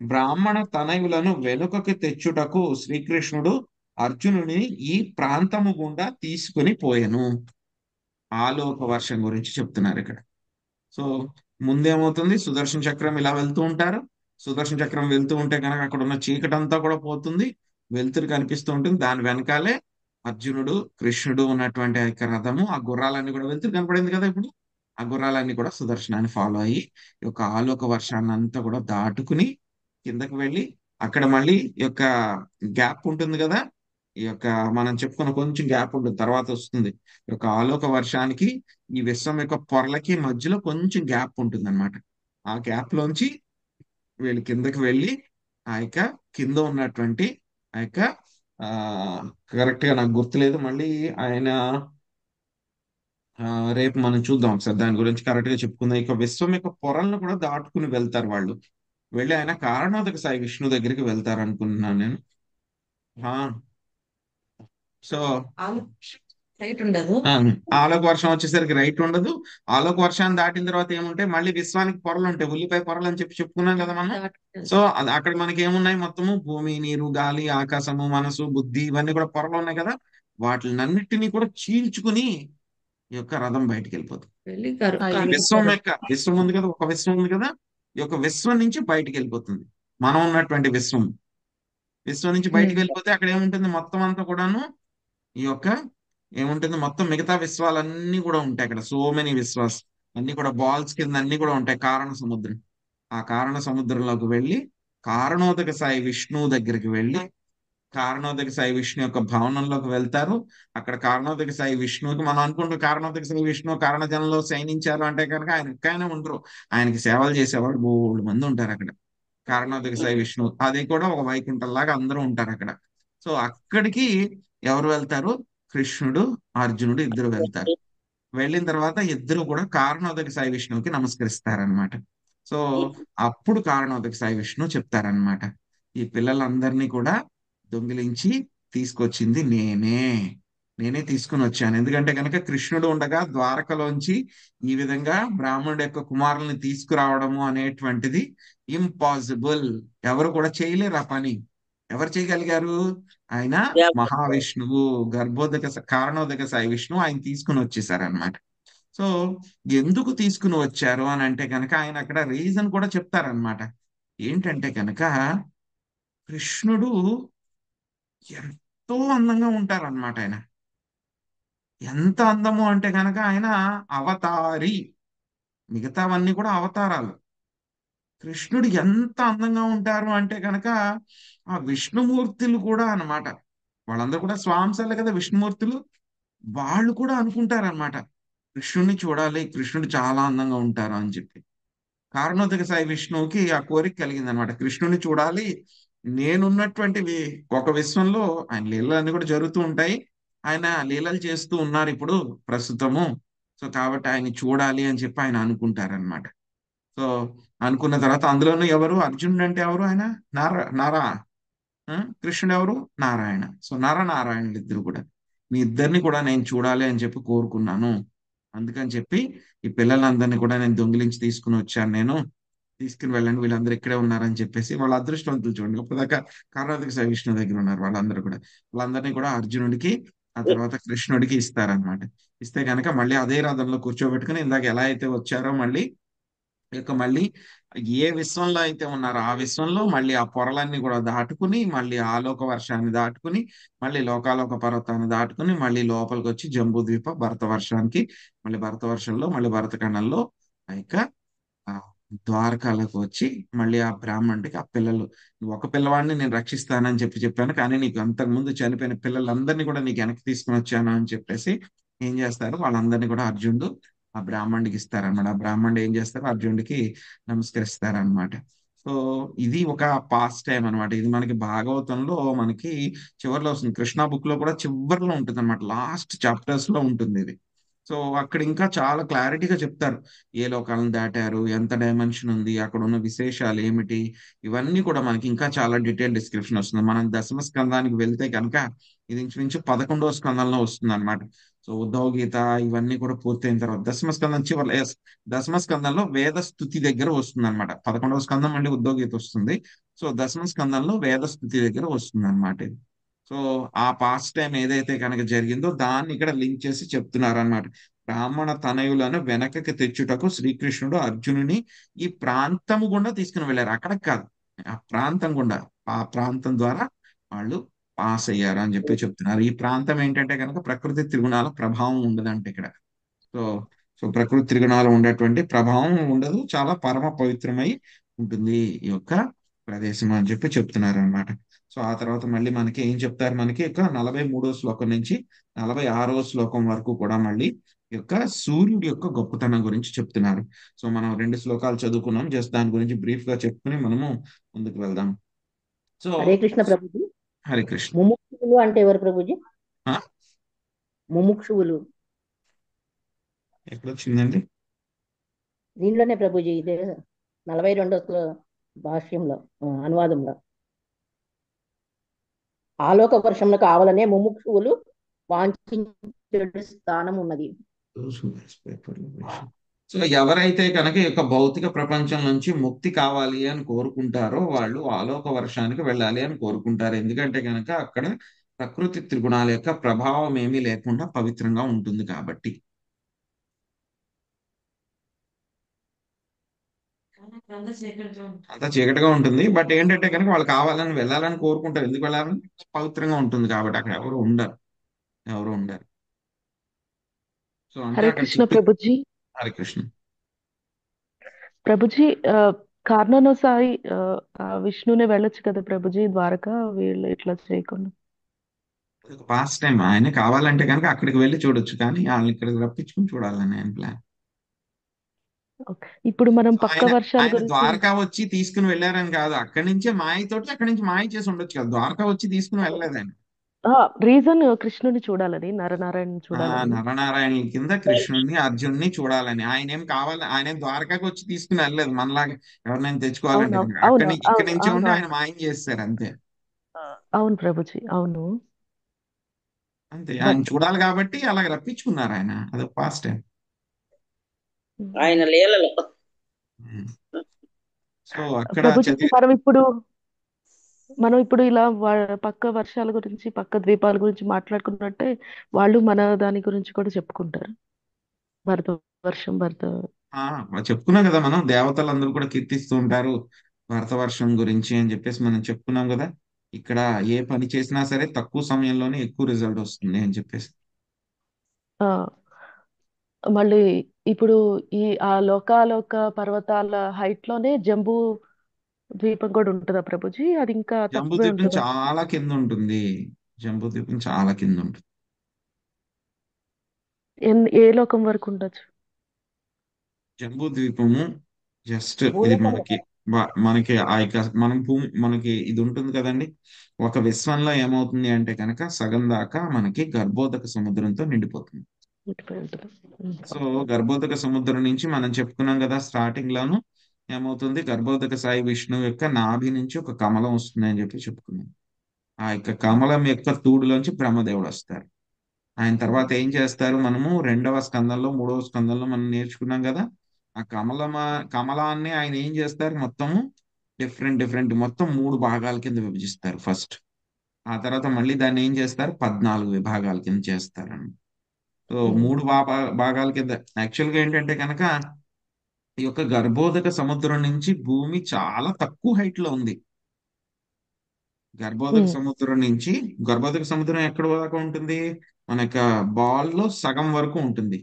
బ్రాహ్మణ తనయులను వెనుకకి తెచ్చుటకు శ్రీకృష్ణుడు అర్జునుని ఈ ప్రాంతము గుండా తీసుకుని పోయెను. ఆలోక వర్షం గురించి చెప్తున్నారు ఇక్కడ. సో ముందేమవుతుంది, సుదర్శన చక్రం ఇలా వెళ్తూ ఉంటారు. సుదర్శన చక్రం వెళ్తూ ఉంటే కనుక అక్కడ ఉన్న చీకటంతా కూడా పోతుంది, వెలుతురు కనిపిస్తూ ఉంటుంది. దాని వెనకాలే అర్జునుడు కృష్ణుడు ఉన్నటువంటి ఆ యొక్క రథము, ఆ గుర్రాలన్నీ కూడా వెలుతురు కనపడింది కదా ఇప్పుడు, ఆ గుర్రాలన్నీ కూడా సుదర్శనాన్ని ఫాలో అయ్యి ఈ యొక్క ఆలోక వర్షాన్ని అంతా కూడా దాటుకుని కిందకి వెళ్ళి, అక్కడ మళ్ళీ ఈ యొక్క గ్యాప్ ఉంటుంది కదా, ఈ యొక్క మనం చెప్పుకున్న కొంచెం గ్యాప్ ఉంటుంది, తర్వాత వస్తుంది. ఈ యొక్క ఆలోక వర్షానికి ఈ విశ్వం యొక్క పొరలకి మధ్యలో కొంచెం గ్యాప్ ఉంటుంది అనమాట. ఆ గ్యాప్ లోంచి వీళ్ళు కిందకి వెళ్ళి ఆ యొక్క కింద ఉన్నటువంటి ఆ యొక్క కరెక్ట్ గా నాకు గుర్తులేదు, మళ్ళీ ఆయన రేపు మనం చూద్దాం ఒకసారి దాని గురించి కరెక్ట్ గా చెప్పుకుందాం. ఇక విశ్వం యొక్క పొరలను కూడా దాటుకుని వెళ్తారు వాళ్ళు. వెళ్ళి ఆయన కారణోదక సాయి విష్ణు దగ్గరికి వెళ్తారు అనుకుంటున్నాను నేను. సో రైట్ ఉండదు, ఆలోక వర్షం వచ్చేసరికి రైట్ ఉండదు. ఆలోక వర్షాన్ని దాటిన తర్వాత ఏముంటాయి, మళ్ళీ విశ్వానికి పొరలు ఉంటాయి, ఉల్లిపాయ పొరలు అని చెప్పి చెప్పుకున్నాం కదా మనం. సో అక్కడ మనకి ఏమున్నాయి, మొత్తము భూమి, నీరు, గాలి, ఆకాశము, మనసు, బుద్ధి, ఇవన్నీ కూడా పొరలు ఉన్నాయి కదా, వాటినన్నిటినీ కూడా చీల్చుకుని ఈ యొక్క రథం బయటికి వెళ్ళిపోతుంది. విశ్వం ఉంది కదా, ఒక విశ్వం ఉంది కదా, ఈ యొక్క విశ్వం నుంచి బయటికి వెళ్ళిపోతుంది. మనం ఉన్నటువంటి విశ్వం నుంచి బయటికి వెళ్ళిపోతే అక్కడ ఏముంటుంది, మొత్తం అంతా కూడాను ఈ యొక్క ఏముంటుంది, మొత్తం మిగతా విశ్వాలన్నీ కూడా ఉంటాయి అక్కడ. సో మెనీ విశ్వాస్ అన్ని కూడా బాల్స్ కింద అన్ని కూడా ఉంటాయి. కారణ సముద్రం, ఆ కారణ సముద్రంలోకి వెళ్ళి కారణోదక సాయి విష్ణువు దగ్గరికి వెళ్ళి కారణోదక సాయి విష్ణు యొక్క భవనంలోకి వెళ్తారు. అక్కడ కారణోదక సాయి విష్ణువుకి మనం అనుకుంటూ కారణోదక సాయి విష్ణు కారణజనంలో శయనించారు అంటే కనుక ఆయన ఒక్కైనా ఉండరు, ఆయనకి సేవలు చేసేవాడు 3 మంది ఉంటారు అక్కడ. కారణోదక సాయి విష్ణు అది కూడా ఒక వైకుంఠం లాగా అందరూ ఉంటారు అక్కడ. సో అక్కడికి ఎవరు వెళ్తారు, కృష్ణుడు అర్జునుడు ఇద్దరు వెళ్తారు. వెళ్ళిన తర్వాత ఇద్దరు కూడా కారణోదక సాయి విష్ణువుకి నమస్కరిస్తారనమాట. సో అప్పుడు కారణోదక సాయి విష్ణు చెప్తారనమాట, ఈ పిల్లలందరినీ కూడా దొంగిలించి తీసుకొచ్చింది నేనే తీసుకుని వచ్చాను. ఎందుకంటే కనుక కృష్ణుడు ఉండగా ద్వారకలోంచి ఈ విధంగా బ్రాహ్మణుడి యొక్క కుమారుల్ని తీసుకురావడము అనేటువంటిది ఇంపాసిబుల్, ఎవరు కూడా చేయలేరు ఆ పని. ఎవరు చేయగలిగారు, ఆయన మహావిష్ణువు, కారణోదక సాయి విష్ణువు ఆయన తీసుకుని వచ్చేసారనమాట. సో ఎందుకు తీసుకుని వచ్చారు అని అంటే కనుక ఆయన అక్కడ రీజన్ కూడా చెప్తారనమాట. ఏంటంటే కనుక కృష్ణుడు ఎంతో అందంగా ఉంటారనమాట. ఆయన ఎంత అందము అంటే కనుక ఆయన అవతారి, మిగతావన్నీ కూడా అవతారాలు. కృష్ణుడు ఎంత అందంగా ఉంటారు అంటే కనుక ఆ విష్ణుమూర్తులు కూడా అన్నమాట, వాళ్ళందరూ కూడా స్వాంశాలే కదా విష్ణుమూర్తులు, వాళ్ళు కూడా అనుకుంటారనమాట కృష్ణుడిని చూడాలి, కృష్ణుడు చాలా అందంగా ఉంటారు అని చెప్పి. కారణోదక సాయి విష్ణువుకి ఆ కోరిక కలిగింది అనమాట, కృష్ణుడిని చూడాలి, నేనున్నటువంటి ఒక విశ్వంలో ఆయన లీలలు అన్ని కూడా జరుగుతూ ఉంటాయి. ఆయన లీలలు చేస్తూ ఉన్నారు ఇప్పుడు ప్రస్తుతము. సో కాబట్టి ఆయన చూడాలి అని చెప్పి ఆయన అనుకుంటారనమాట. సో అనుకున్న తర్వాత అందులోనూ ఎవరు అర్జునుడు అంటే ఎవరు ఆయన నారా కృష్ణుడు ఎవరు నారాయణ. సో నారాయణులు ఇద్దరు కూడా మీ ఇద్దరిని కూడా నేను చూడాలి అని చెప్పి కోరుకున్నాను. అందుకని చెప్పి ఈ పిల్లలందరినీ కూడా నేను దొంగిలించి తీసుకుని వచ్చాను. నేను తీసుకుని వెళ్ళండి, వీళ్ళందరూ ఇక్కడే ఉన్నారని చెప్పేసి వాళ్ళ అదృష్టవంతులు చూడండి. ఇప్పటిదాకా కర్ణాటక విష్ణు దగ్గర ఉన్నారు వాళ్ళందరూ కూడా. వాళ్ళందరినీ కూడా అర్జునుడికి ఆ తర్వాత కృష్ణుడికి ఇస్తారనమాట. ఇస్తే కనుక మళ్ళీ అదే రథంలో కూర్చోబెట్టుకుని ఇందాక ఎలా అయితే వచ్చారో మళ్ళీ మళ్ళీ ఏ విశ్వంలో అయితే ఉన్నారో ఆ విశ్వంలో మళ్ళీ ఆ పొరలన్నీ కూడా దాటుకుని మళ్ళీ ఆలోక వర్షాన్ని దాటుకుని మళ్ళీ లోకాలోక పర్వతాన్ని దాటుకుని మళ్ళీ లోపలికి వచ్చి జంబూ ద్వీప భరత వర్షానికి మళ్ళీ భరత వర్షంలో మళ్ళీ భరతఖండంలో ఆ యొక్క ఆ ద్వారకాలకు వచ్చి మళ్ళీ ఆ బ్రాహ్మణుడికి ఆ పిల్లలు ఒక పిల్లవాడిని నేను రక్షిస్తానని చెప్పాను, కానీ నీకు అంతకుముందు చనిపోయిన పిల్లలందరినీ కూడా నీకు వెనక్కి తీసుకుని వచ్చాను అని చెప్పేసి ఏం చేస్తారు, వాళ్ళందరినీ కూడా అర్జునుడు ఆ బ్రాహ్మణుడికి ఇస్తారనమాట. ఆ బ్రాహ్మణుడు ఏం చేస్తారు, అర్జునుడికి నమస్కరిస్తారనమాట. సో ఇది ఒక పాస్ టైం అనమాట. ఇది మనకి భాగవతంలో మనకి చివరిలో వస్తుంది. కృష్ణ బుక్ లో కూడా చివరిలో ఉంటుంది అనమాట, లాస్ట్ చాప్టర్స్ లో ఉంటుంది ఇది. సో అక్కడ ఇంకా చాలా క్లారిటీగా చెప్తారు ఏ లోకాలను దాటారు, ఎంత డైమెన్షన్ ఉంది, అక్కడ ఉన్న విశేషాలు ఏమిటి, ఇవన్నీ కూడా మనకి ఇంకా చాలా డీటెయిల్ డిస్క్రిప్షన్ వస్తుంది. మనం దశమ స్కందానికి వెళ్తే కనుక ఇది ఇంచుమించు 11వ స్కందంలో వస్తుంది అనమాట. సో ఉద్ధవ గీత ఇవన్నీ కూడా పూర్తయిన తర్వాత దశమ స్కందం చివరి దశమ స్కందంలో వేద స్థుతి దగ్గర వస్తుంది అనమాట. 11వ స్కందం మళ్ళీ ఉద్ధవ గీత వస్తుంది. సో దశమ స్కందంలో వేద స్థుతి దగ్గర వస్తుంది అనమాట ఇది. సో ఆ పాస్ట్ టైం ఏదైతే కనుక జరిగిందో దాన్ని ఇక్కడ లింక్ చేసి చెప్తున్నారు అనమాట. బ్రాహ్మణ తనయులను వెనకకి తెచ్చుటకు శ్రీకృష్ణుడు అర్జునుని ఈ ప్రాంతము గుండా తీసుకుని వెళ్ళారు. అక్కడికి కాదు, ఆ ప్రాంతం గుండా, ఆ ప్రాంతం ద్వారా వాళ్ళు పాస్ అయ్యారు అని చెప్పి చెప్తున్నారు. ఈ ప్రాంతం ఏంటంటే కనుక ప్రకృతి త్రిగుణాల ప్రభావం ఉండదంటే ఇక్కడ. సో సో ప్రకృతి త్రిగుణాలు ఉండేటువంటి ప్రభావం ఉండదు, చాలా పరమ పవిత్రమై ఉంటుంది ఈ యొక్క ప్రదేశం అని చెప్పి చెప్తున్నారు అనమాట. సో ఆ తర్వాత మళ్ళీ మనకి ఏం చెప్తారు, మనకి ఇక 43వ శ్లోకం నుంచి 46వ శ్లోకం వరకు కూడా మళ్ళీ ఈ యొక్క సూర్యుడి యొక్క గొప్పతనం గురించి చెప్తున్నారు. సో మనం 2 శ్లోకాలు చదువుకున్నాం, జస్ట్ దాని గురించి బ్రీఫ్ గా చెప్పుకుని మనము ముందుకు వెళ్దాం. సో హరే కృష్ణ ప్రభుజీ. హరే కృష్ణ. ముముక్షువులు అంటే ఎవరు ప్రభుజీ? ముముక్షువులు ఎక్కడొచ్చిందండి? దీనిలోనే ప్రభుజీ, ఇదే 42వ భాష్యంలో అనువాదంలో ఆలోక వర్షంలో కావాలనే ముముక్షువులు వాంఛించే స్థానం ఉన్నది. సో ఎవరైతే కనుక ఈ యొక్క భౌతిక ప్రపంచం నుంచి ముక్తి కావాలి అని కోరుకుంటారో వాళ్ళు ఆలోక వర్షానికి వెళ్ళాలి అని కోరుకుంటారు. ఎందుకంటే కనుక అక్కడ ప్రకృతి త్రిగుణాల యొక్క ప్రభావం ఏమీ లేకుండా పవిత్రంగా ఉంటుంది కాబట్టి. అంతా చీకటిగా ఉంటుంది, బట్ ఏంటంటే కనుక వాళ్ళు కావాలని వెళ్ళాలని కోరుకుంటారు. ఎందుకు వెళ్ళాలని? పవిత్రంగా ఉంటుంది కాబట్టి. అక్కడ ఎవరు ఉండరు. సో అంటే హరే అక్కడ కృష్ణ ప్రభుజీ. హరే కృష్ణ ప్రభుజీ, కార్నో సాయి విష్ణునే వెళ్ళొచ్చు కదా ప్రభుజీ ద్వారకా, వీళ్ళు ఇట్లా చేయకుండా. పాస్ట్ టైం ఆయన కావాలంటే కనుక అక్కడికి వెళ్ళి చూడొచ్చు, కానీ వాళ్ళని ఇక్కడికి రప్పించుకుని చూడాలని ఆయన ప్లాన్. ఇప్పుడు మనం పక్క వర్షాల ఆయన గురించి ద్వారకా వచ్చి తీసుకుని వెళ్ళారని కాదు, అక్కడి నుంచే మాయతోటి అక్కడి నుంచి మాయ చేసి ఉండొచ్చు కదా. ద్వారకా వచ్చి తీసుకుని వెళ్ళలేదు ఆయన. రీజన్ కృష్ణుని చూడాలని, నరనారాయణ చూడాలని. నరనారాయణ కింద కృష్ణుడిని అర్జున్ని చూడాలని. ఆయన ఏం కావాలి, ఆయన ఏం ద్వారకాకి వచ్చి తీసుకుని వెళ్ళలేదు మనలాగా ఎవరినైనా తెచ్చుకోవాలంటే. ఇక్కడి నుంచే ఉండి ఆయన మాయం చేస్తారు అంతే. అవును ప్రభుజీ, అవును అంతే. ఆయన చూడాలి కాబట్టి అలాగ రప్పించుకున్నారు ఆయన. అది పాస్ట్ టైం ఆయన లీలలో. సో అక్కడ ప్రభుజీ, మనం ఇప్పుడు ఇలా పక్క వర్షాల గురించి, పక్క ద్వీపాల గురించి మాట్లాడుకున్నట్టే వాళ్ళు మన దాని గురించి కూడా చెప్పుకుంటారు. భరత చెప్పుకున్నాం కదా మనం, దేవతలందరూ కూడా కీర్తిస్తూ ఉంటారు భరత వర్షం గురించి అని చెప్పేసి మనం చెప్పుకున్నాం కదా. ఇక్కడ ఏ పని చేసినా సరే తక్కువ సమయంలోనే ఎక్కువ రిజల్ట్ వస్తుంది అని చెప్పేసి. మళ్ళీ ఇప్పుడు ఆ లోకాలోక పర్వతాల హైట్ లోనే జంబూ ద్వీపం కూడా ఉంటుందా ప్రభుజీ? అది ఇంకా జంబూ తక్కువే ద్వీపం ఉంటుందా? చాలా కింద ఉంటుంది. జంబూ ద్వీపం చాలా కింద ఉంటుంది. ఏ లోకం వరకు ఉండొచ్చు? జంబూ ద్వీపము జస్ట్ ఇది మనకి మనకి ఆ యొక్క మనం భూమి మనకి ఇది ఉంటుంది కదండి. ఒక విశ్వంలో ఏమవుతుంది అంటే కనుక సగం దాకా మనకి గర్భోదక సముద్రంతో నిండిపోతుంది. సో గర్భోదక సముద్రం నుంచి మనం చెప్పుకున్నాం కదా స్టార్టింగ్ లోను, ఏమవుతుంది, గర్భోదక సాయి విష్ణువు యొక్క నాభి నుంచి ఒక కమలం వస్తుంది అని చెప్పి చెప్పుకున్నాం. ఆ యొక్క కమలం యొక్క తూడులోంచి బ్రహ్మదేవుడు వస్తారు. ఆయన తర్వాత ఏం చేస్తారు, మనము రెండవ స్కందంలో మూడవ స్కందంలో మనం నేర్చుకున్నాం కదా. ఆ కమలాన్ని ఆయన ఏం చేస్తారు, మొత్తము డిఫరెంట్ మొత్తం 3 భాగాల కింద విభజిస్తారు ఫస్ట్. ఆ తర్వాత మళ్ళీ దాన్ని ఏం చేస్తారు, 14 విభాగాల కింద చేస్తారని. సో 3 భాగాల కింద యాక్చువల్గా ఏంటంటే కనుక ఈ యొక్క గర్భోదక సముద్రం నుంచి భూమి చాలా తక్కువ హైట్ లో ఉంది. గర్భోదక సముద్రం ఎక్కడ దాకా ఉంటుంది, మన యొక్క బాల్ లో సగం వరకు ఉంటుంది.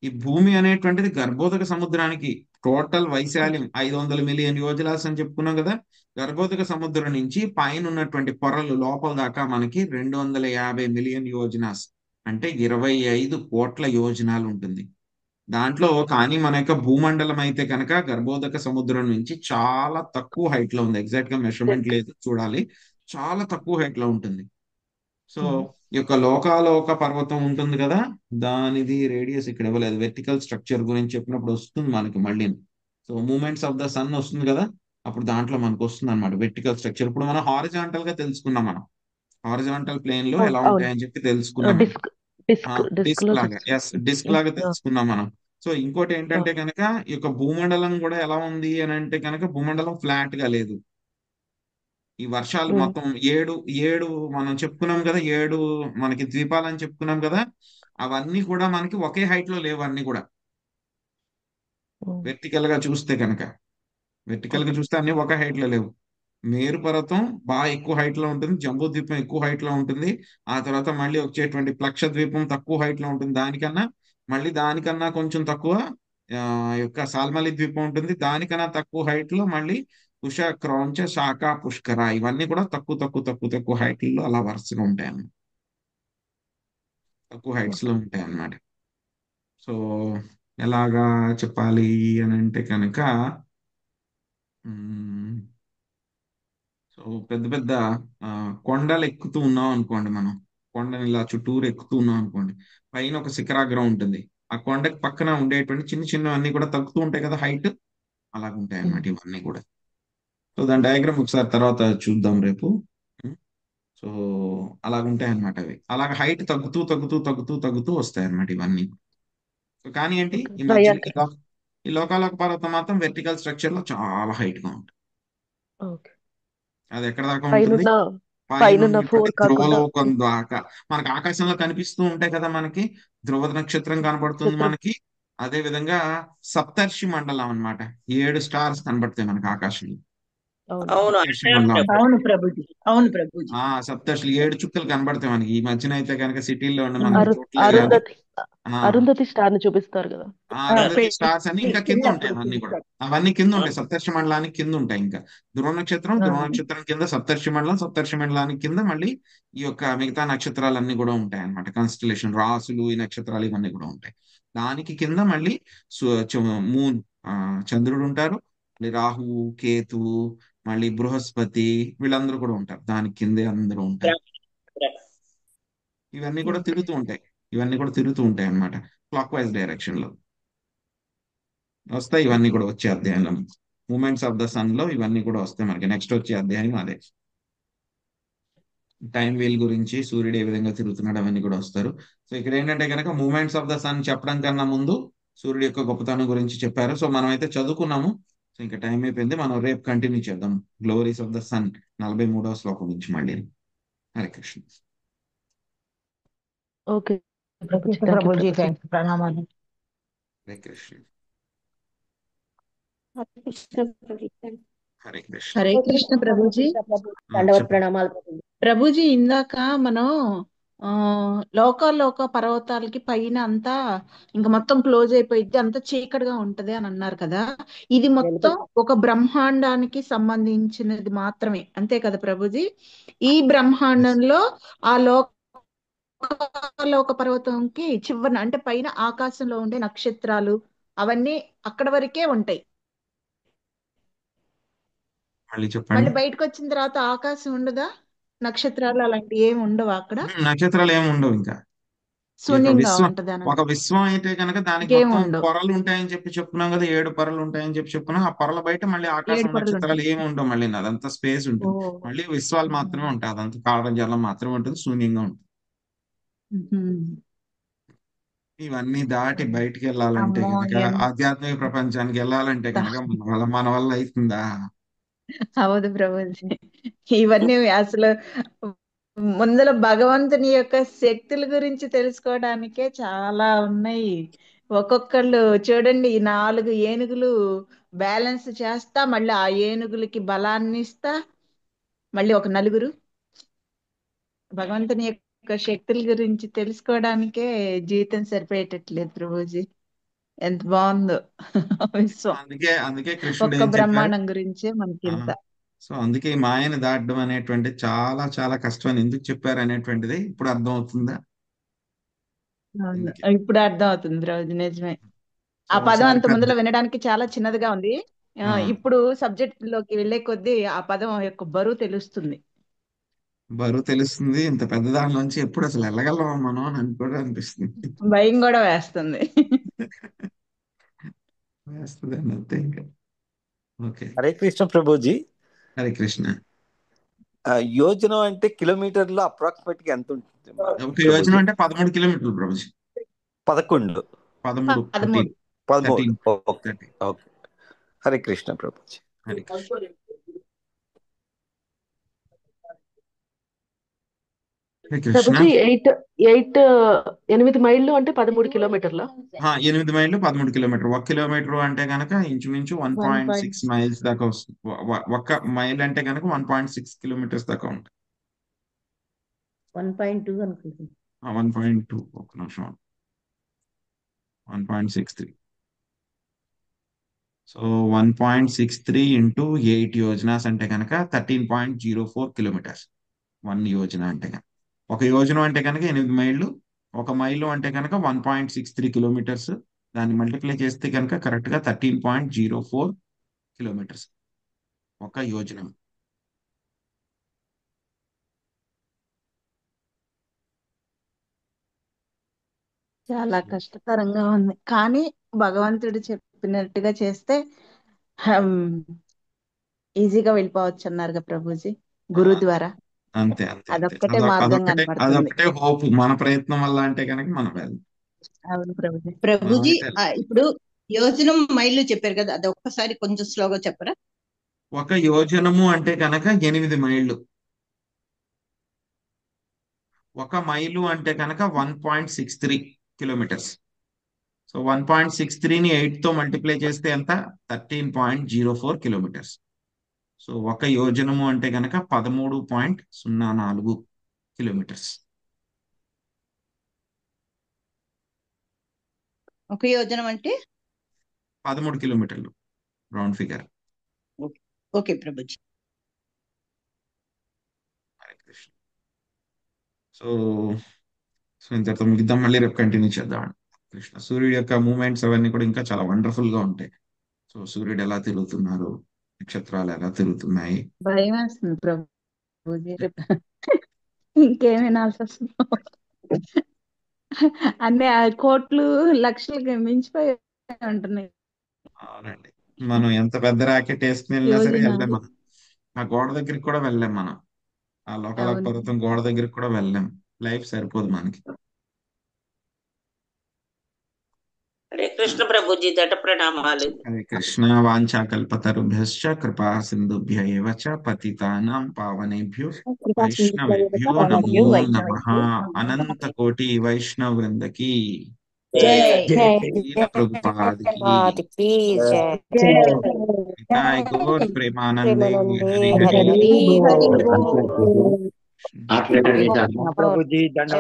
ఈ భూమి అనేటువంటిది గర్భోదక సముద్రానికి టోటల్ వైశాల్యం 500 మిలియన్ యోజనాస్ అని చెప్పుకున్నాం కదా. గర్భోదక సముద్రం నుంచి పైన ఉన్నటువంటి పొరలు లోపల దాకా మనకి 250 మిలియన్ యోజనాస్ అంటే 25 కోట్ల యోజనాలు ఉంటుంది దాంట్లో. కానీ మన యొక్క భూమండలం అయితే కనుక గర్భోదక సముద్రం నుంచి చాలా తక్కువ హైట్ లో ఉంది. ఎగ్జాక్ట్ గా మెషర్మెంట్ లేదు, చూడాలి. చాలా తక్కువ హైట్ లో ఉంటుంది. సో ఈ యొక్క లోకాలోక పర్వతం ఉంటుంది కదా, దానిది రేడియస్ ఇక్కడ ఇవ్వలేదు. వెర్టికల్ స్ట్రక్చర్ గురించి చెప్పినప్పుడు వస్తుంది మనకి మళ్ళీ. So moments of the sun వస్తుంది కదా, అప్పుడు దాంట్లో మనకు వస్తుంది అనమాట వెర్టికల్ స్ట్రక్చర్. ఇప్పుడు మనం హారిజాంటల్ గా తెలుసుకున్నాం, మనం హారిజాంటల్ ప్లేన్ లో ఎలా ఉంటాయని చెప్పి తెలుసుకున్నాం. డిస్క్ లాగా తెలుసుకున్నాం మనం. సో ఇంకోటి ఏంటంటే కనుక ఈ యొక్క భూమండలం కూడా ఎలా ఉంది అని అంటే కనుక భూమండలం ఫ్లాట్ గా లేదు. ఈ వర్షాలు మొత్తం ఏడు మనం చెప్పుకున్నాం కదా, 7 మనకి ద్వీపాలని చెప్పుకున్నాం కదా, అవన్నీ కూడా మనకి ఒకే హైట్ లో లేవు. అన్ని కూడా వెర్టికల్ గా చూస్తే అన్ని ఒక హైట్ లో లేవు. మేరు పర్వతం బాగా ఎక్కువ హైట్ లో ఉంటుంది, జంబూ ద్వీపం ఎక్కువ హైట్ లో ఉంటుంది, ఆ తర్వాత మళ్ళీ వచ్చేటువంటి ప్లక్ష ద్వీపం తక్కువ హైట్ లో ఉంటుంది. దానికన్నా కొంచెం తక్కువ యొక్క సాల్మలి ద్వీపం ఉంటుంది. దానికన్నా తక్కువ హైట్ లో మళ్ళీ కుష, క్రౌంచ, శాఖ, పుష్కర, ఇవన్నీ కూడా తక్కువ హైట్ లో అలా వరుసగా ఉంటాయి అన్నమాట. తక్కువ హైట్స్ లో ఉంటాయి అన్నమాట. సో ఎలాగా చెప్పాలి అని అంటే కనుక సో పెద్ద పెద్ద కొండలు ఎక్కుతూ ఉన్నాం అనుకోండి, మనం కొండని ఇలా చుట్టూరు ఎక్కుతూ ఉన్నాం అనుకోండి, పైన ఒక శిఖరాగ్రం ఉంటుంది. ఆ కొండకి పక్కన ఉండేటువంటి చిన్నవన్నీ కూడా తగ్గుతూ ఉంటాయి కదా హైట్, అలాగుంటాయి అన్నమాట ఇవన్నీ కూడా. సో దాని డయాగ్రామ్ ఒకసారి తర్వాత చూద్దాం రేపు. సో అలాగుంటాయి అన్నమాట అవి. అలాగ హైట్ తగ్గుతూ వస్తాయి అన్నమాట ఇవన్నీ. సో కానీ ఏంటి, ఈ మధ్య ఈ లోకాలోక పర్వతం మాత్రం వెర్టికల్ స్ట్రక్చర్ లో చాలా హైట్ గా ఉంటుంది. అది ఎక్కడ దాకా ఉంటుంది, పైన ధ్రువలోకం దాకా. మనకి ఆకాశంలో కనిపిస్తూ ఉంటాయి కదా, మనకి ధ్రువ నక్షత్రం కనబడుతుంది మనకి. అదే విధంగా సప్తర్షి మండలం అన్నమాట, 7 స్టార్స్ కనబడతాయి మనకి ఆకాశంలో. అవును ప్రభుజీ, అవును ప్రభుజీ. సప్తర్షులు 7 చుక్కలు కనబడతాయి మనకి. ఈ మధ్యన అయితే కనుక సిటీల్లో ఉన్న మనకి చూడలేదు. అరుంధతి స్టార్ ని చూపిస్తారు కదా, అరుంధతి స్టార్స్ అని ఇంకా కింద ఉంటాయి అవన్నీ కింద ఉంటాయి. సప్తర్షి మండలానికి కింద ఉంటాయి. ఇంకా ధ్రువ నక్షత్రం కింద సప్తర్షి మండలానికి కింద మళ్ళీ ఈ యొక్క మిగతా నక్షత్రాలన్నీ కూడా ఉంటాయి అన్నమాట. కాన్స్టలేషన్, రాసులు, ఈ నక్షత్రాలు ఇవన్నీ కూడా ఉంటాయి. దానికి కింద మళ్ళీ మూన్, చంద్రుడు ఉంటారు, మళ్ళీ రాహువు, కేతువు, మళ్ళీ బృహస్పతి, వీళ్ళందరూ కూడా ఉంటారు. దానికి కిందే అందరూ ఉంటారు. ఇవన్నీ కూడా తిరుగుతూ ఉంటాయి అన్నమాట. క్లాక్ వైజ్ డైరెక్షన్ లో వస్తాయి. ఇవన్నీ కూడా వచ్చే అధ్యాయంలో మూమెంట్స్ ఆఫ్ ద సన్ లో ఇవన్నీ కూడా వస్తాయి మనకి. నెక్స్ట్ వచ్చే అధ్యాయం అదే టైం వీల్ గురించి, సూర్యుడు ఏ విధంగా తిరుగుతున్నాడు అవన్నీ కూడా వస్తారు. సో ఇక్కడ ఏంటంటే కనుక మూమెంట్స్ ఆఫ్ ద సన్ చెప్పడం కన్నా ముందు సూర్యుడు యొక్క గొప్పతనం గురించి చెప్పారు. సో మనం అయితే చదువుకున్నాము. సో ఇంకా టైం అయిపోయింది, మనం రేపు కంటిన్యూ చేద్దాం గ్లోరీస్ ఆఫ్ ద సన్ 43వ శ్లోకం నుంచి మళ్ళీ. హరే కృష్ణ. ఓకే ప్రభుజీ, థాంక్స్, ప్రణామాలు. హరే కృష్ణ. హరే కృష్ణ. హరే కృష్ణ ప్రభుజీ. ప్రణామాలు ప్రభుజీ, ఇందాక మనం లోకాలోక పర్వతాలకి పైన అంతా ఇంకా మొత్తం క్లోజ్ అయిపోయింది, అంతా చీకటిగా ఉంటది అని అన్నారు కదా. ఇది మొత్తం ఒక బ్రహ్మాండానికి సంబంధించినది మాత్రమే, అంతే కదా ప్రభుజీ? ఈ బ్రహ్మాండంలో ఆ లోక పర్వతంకి చివరన అంటే పైన ఆకాశంలో ఉండే నక్షత్రాలు అవన్నీ అక్కడ వరకే ఉంటాయి. మళ్ళీ చెప్పండి. మళ్ళీ బయటకు వచ్చిన తర్వాత ఆకాశం ఉండదా, నక్షత్రాలు అలాంటివి ఏమి ఉండవా అక్కడ? నక్షత్రాలు ఏమి ఉండవు. ఇంకా ఈ యొక్క శూన్యంగా విశ్వం, ఉంటది ఒక విశ్వం అయితే కనుక దానికి ఇంకేం మొత్తం ఉండవు. పొరలు ఉంటాయని చెప్పి చెప్పుకున్నాం కదా, 7 పొరలు ఉంటాయని చెప్పి చెప్పుకున్నాం. ఆ పొరల బయట మళ్ళీ 7 ఆకాశం పొరలు నక్షత్రాలు ఉంటాయి. ఏమి ఉండవు. మళ్ళీ అదంతా స్పేస్ ఉంటుంది. ఓ మళ్ళీ విశ్వాలు మాత్రమే ఉంటాయి. అదంతా కారణం జలం మాత్రమే ఉంటుంది, శూన్యంగా ఉంటుంది. ఇవన్నీ దాటి బయటికి వెళ్ళాలంటే అమ్మో కనుక, ఆధ్యాత్మిక ప్రపంచానికి వెళ్ళాలంటే కనుక మన వల్ల అవుతుందా? అవదు ప్రభుజీ. ఇవన్నీ అసలు ముందర భగవంతుని యొక్క శక్తుల గురించి తెలుసుకోవడానికే చాలా ఉన్నాయి. ఒక్కొక్కళ్ళు చూడండి, ఈ 4 ఏనుగులు బ్యాలెన్స్ చేస్తా, మళ్ళీ ఆ ఏనుగులకి బలాన్ని ఇస్తా, మళ్ళీ ఒక 4 భగవంతుని యొక్క శక్తుల గురించి తెలుసుకోవడానికే జీవితం సరిపోయేటట్లేదు ప్రభుజీ. ఎంత బాగుందో విశ్వం. అందుకే కృష్ణుడు ఒక్క ఏం చెప్పారు? బ్రహ్మాండం గురించే మనకి ఆ, ఇంత. సో అందుకే ఈ మాయను దాటడం అనేటువంటిది చాలా చాలా కష్టం అని ఎందుకు చెప్పారు అనేటువంటిది ఇప్పుడు అర్థం అవుతుందా? అవును, ఇప్పుడు అర్థం అవుతుంది రోజు. నిజమే. ఆ సో పదం ఒకసారి అంత పెద్ద ముందులో వినడానికి చాలా చిన్నదిగా ఉంది. ఆ, ఇప్పుడు సబ్జెక్ట్ లోకి వెళ్లే కొద్దీ ఆ పదం యొక్క బరువు తెలుస్తుంది. బరువు తెలుస్తుంది. ఇంత పెద్ద దానిలోంచి ఎప్పుడు అసలు వెళ్ళగలమా మనం అని కూడా అనిపిస్తుంది. భయం కూడా వేస్తుంది. వేస్తుంది అని అంతే. ఇంకా ఓకే. హరే కృష్ణ ప్రభుజీ. హరే కృష్ణ. యోజనం అంటే కిలోమీటర్లో అప్రాక్సిమేట్ గా ఎంత ఉంటుంది ఒక యోజనం అంటే 13 కిలోమీటర్లు ప్రభుజీ. 11 13 ఓకే. హరే కృష్ణ ప్రభుజీ. హరే కృష్ణ. ప్రభుజీ 8 మైళ్ళు అంటే 13 కిలోమీటర్ల. 8 మైళ్ళు 13 కిలోమీటర్. 1 కిలోమీటర్ అంటే కనుక ఇంచుమించు 1.6 మైల్స్ దాకా వస్తుంది. 1 మైల్ అంటే కనుక 1.6 కిలోమీటర్స్ దాకా ఉంటుంది. 1.2 అనుకుంటున్నాను. 1.2 ఒక నిమిషం. 1.63. సో 1.63 ఇంటూ 8 యోజనాస్ అంటే కనుక 13.04 కిలోమీటర్స్ 1 యోజన అంటే కనుక. ఒక యోజనం అంటే కనుక 8 మైళ్ళు. 1 మైలు అంటే కనుక 1.63 కిలోమీటర్స్. దాన్ని మల్టిప్లై చేస్తే కనుక కరెక్ట్ గా 13.04 కిలోమీటర్స్ ఒక యోజనం. చాలా కష్టతరంగా ఉంది, కానీ భగవంతుడు చెప్పినట్టుగా చేస్తే ఈజీగా వెళ్ళిపోవచ్చు అన్నారుగా ప్రభుజీ గురువు ద్వారా. అంతే అంతే అంతే. అదొక్కటే మార్గం కనపడుతుంది. అదొక్కటే హోప్. మన ప్రయత్నం వల్ల అంటే కనుక మనం వెళ్దాం. అవును ప్రభుజీ. ప్రభుజీ ఇప్పుడు యోజనం మైళ్ళు చెప్పారు కదా, అది ఒక్కసారి కొంచెం స్లోగా చెప్పరా? ఒక యోజనము అంటే కనుక 8 మైళ్ళు. 1 మైలు అంటే కనుక 1.63 కిలోమీటర్స్. సో 1.63ని 8తో మల్టిప్లై చేస్తే ఎంత? 13.04 కిలోమీటర్స్. సో 1 యోజనము అంటే కనుక 13.04 కిలోమీటర్స్. ఒక యోజనం అంటే 13 కిలోమీటర్లు round figure. Okay Prabhuji. Hare Krishna. So ఇంతటితో ముగిద్దాం. మళ్ళీ రేపు కంటిన్యూ చేద్దాం. కృష్ణ. సూర్యుడి యొక్క మూమెంట్స్ అవన్నీ కూడా ఇంకా చాలా వండర్ఫుల్ గా ఉంటాయి. సో సూర్యుడు ఎలా తిరుగుతున్నారు, నక్షత్రాలు ఎలా తిరుగుతున్నాయి. భయం వేస్తుంది ప్రభుజీ. ఇంకేం వినాల్సి వస్తుంది. అన్ని కోట్లు లక్షలకి మించిపోయి ఉంటున్నాయి. అవునండి. మనం ఎంత పెద్ద ర్యాకెట్ వేసుకుని వెళ్ళినా సరే వెళ్ళలేం. మనం ఆ గోడ దగ్గరికి కూడా వెళ్ళలేం. మనం ఆ లోకాల పర్వతం గోడ దగ్గరికి కూడా వెళ్ళలేం. లైఫ్ సరిపోదు మనకి. హరే కృష్ణ ప్రభుజీ. దట ప్రణామాలు. హరే కృష్ణ. వాంఛాకల్పతరుభ్యశ్చ కృపా సింధుభ్య ఏవ చ పతితానాం పావనేభ్యో వైష్ణవేభ్యో నమో నమః. అనంత కోటి వైష్ణవ వృందకి ప్రభుపాదికి నితాయ్ గౌర్ ప్రేమానందే హరి హరి. ప్రభుజీ ధన్యవాదాలు.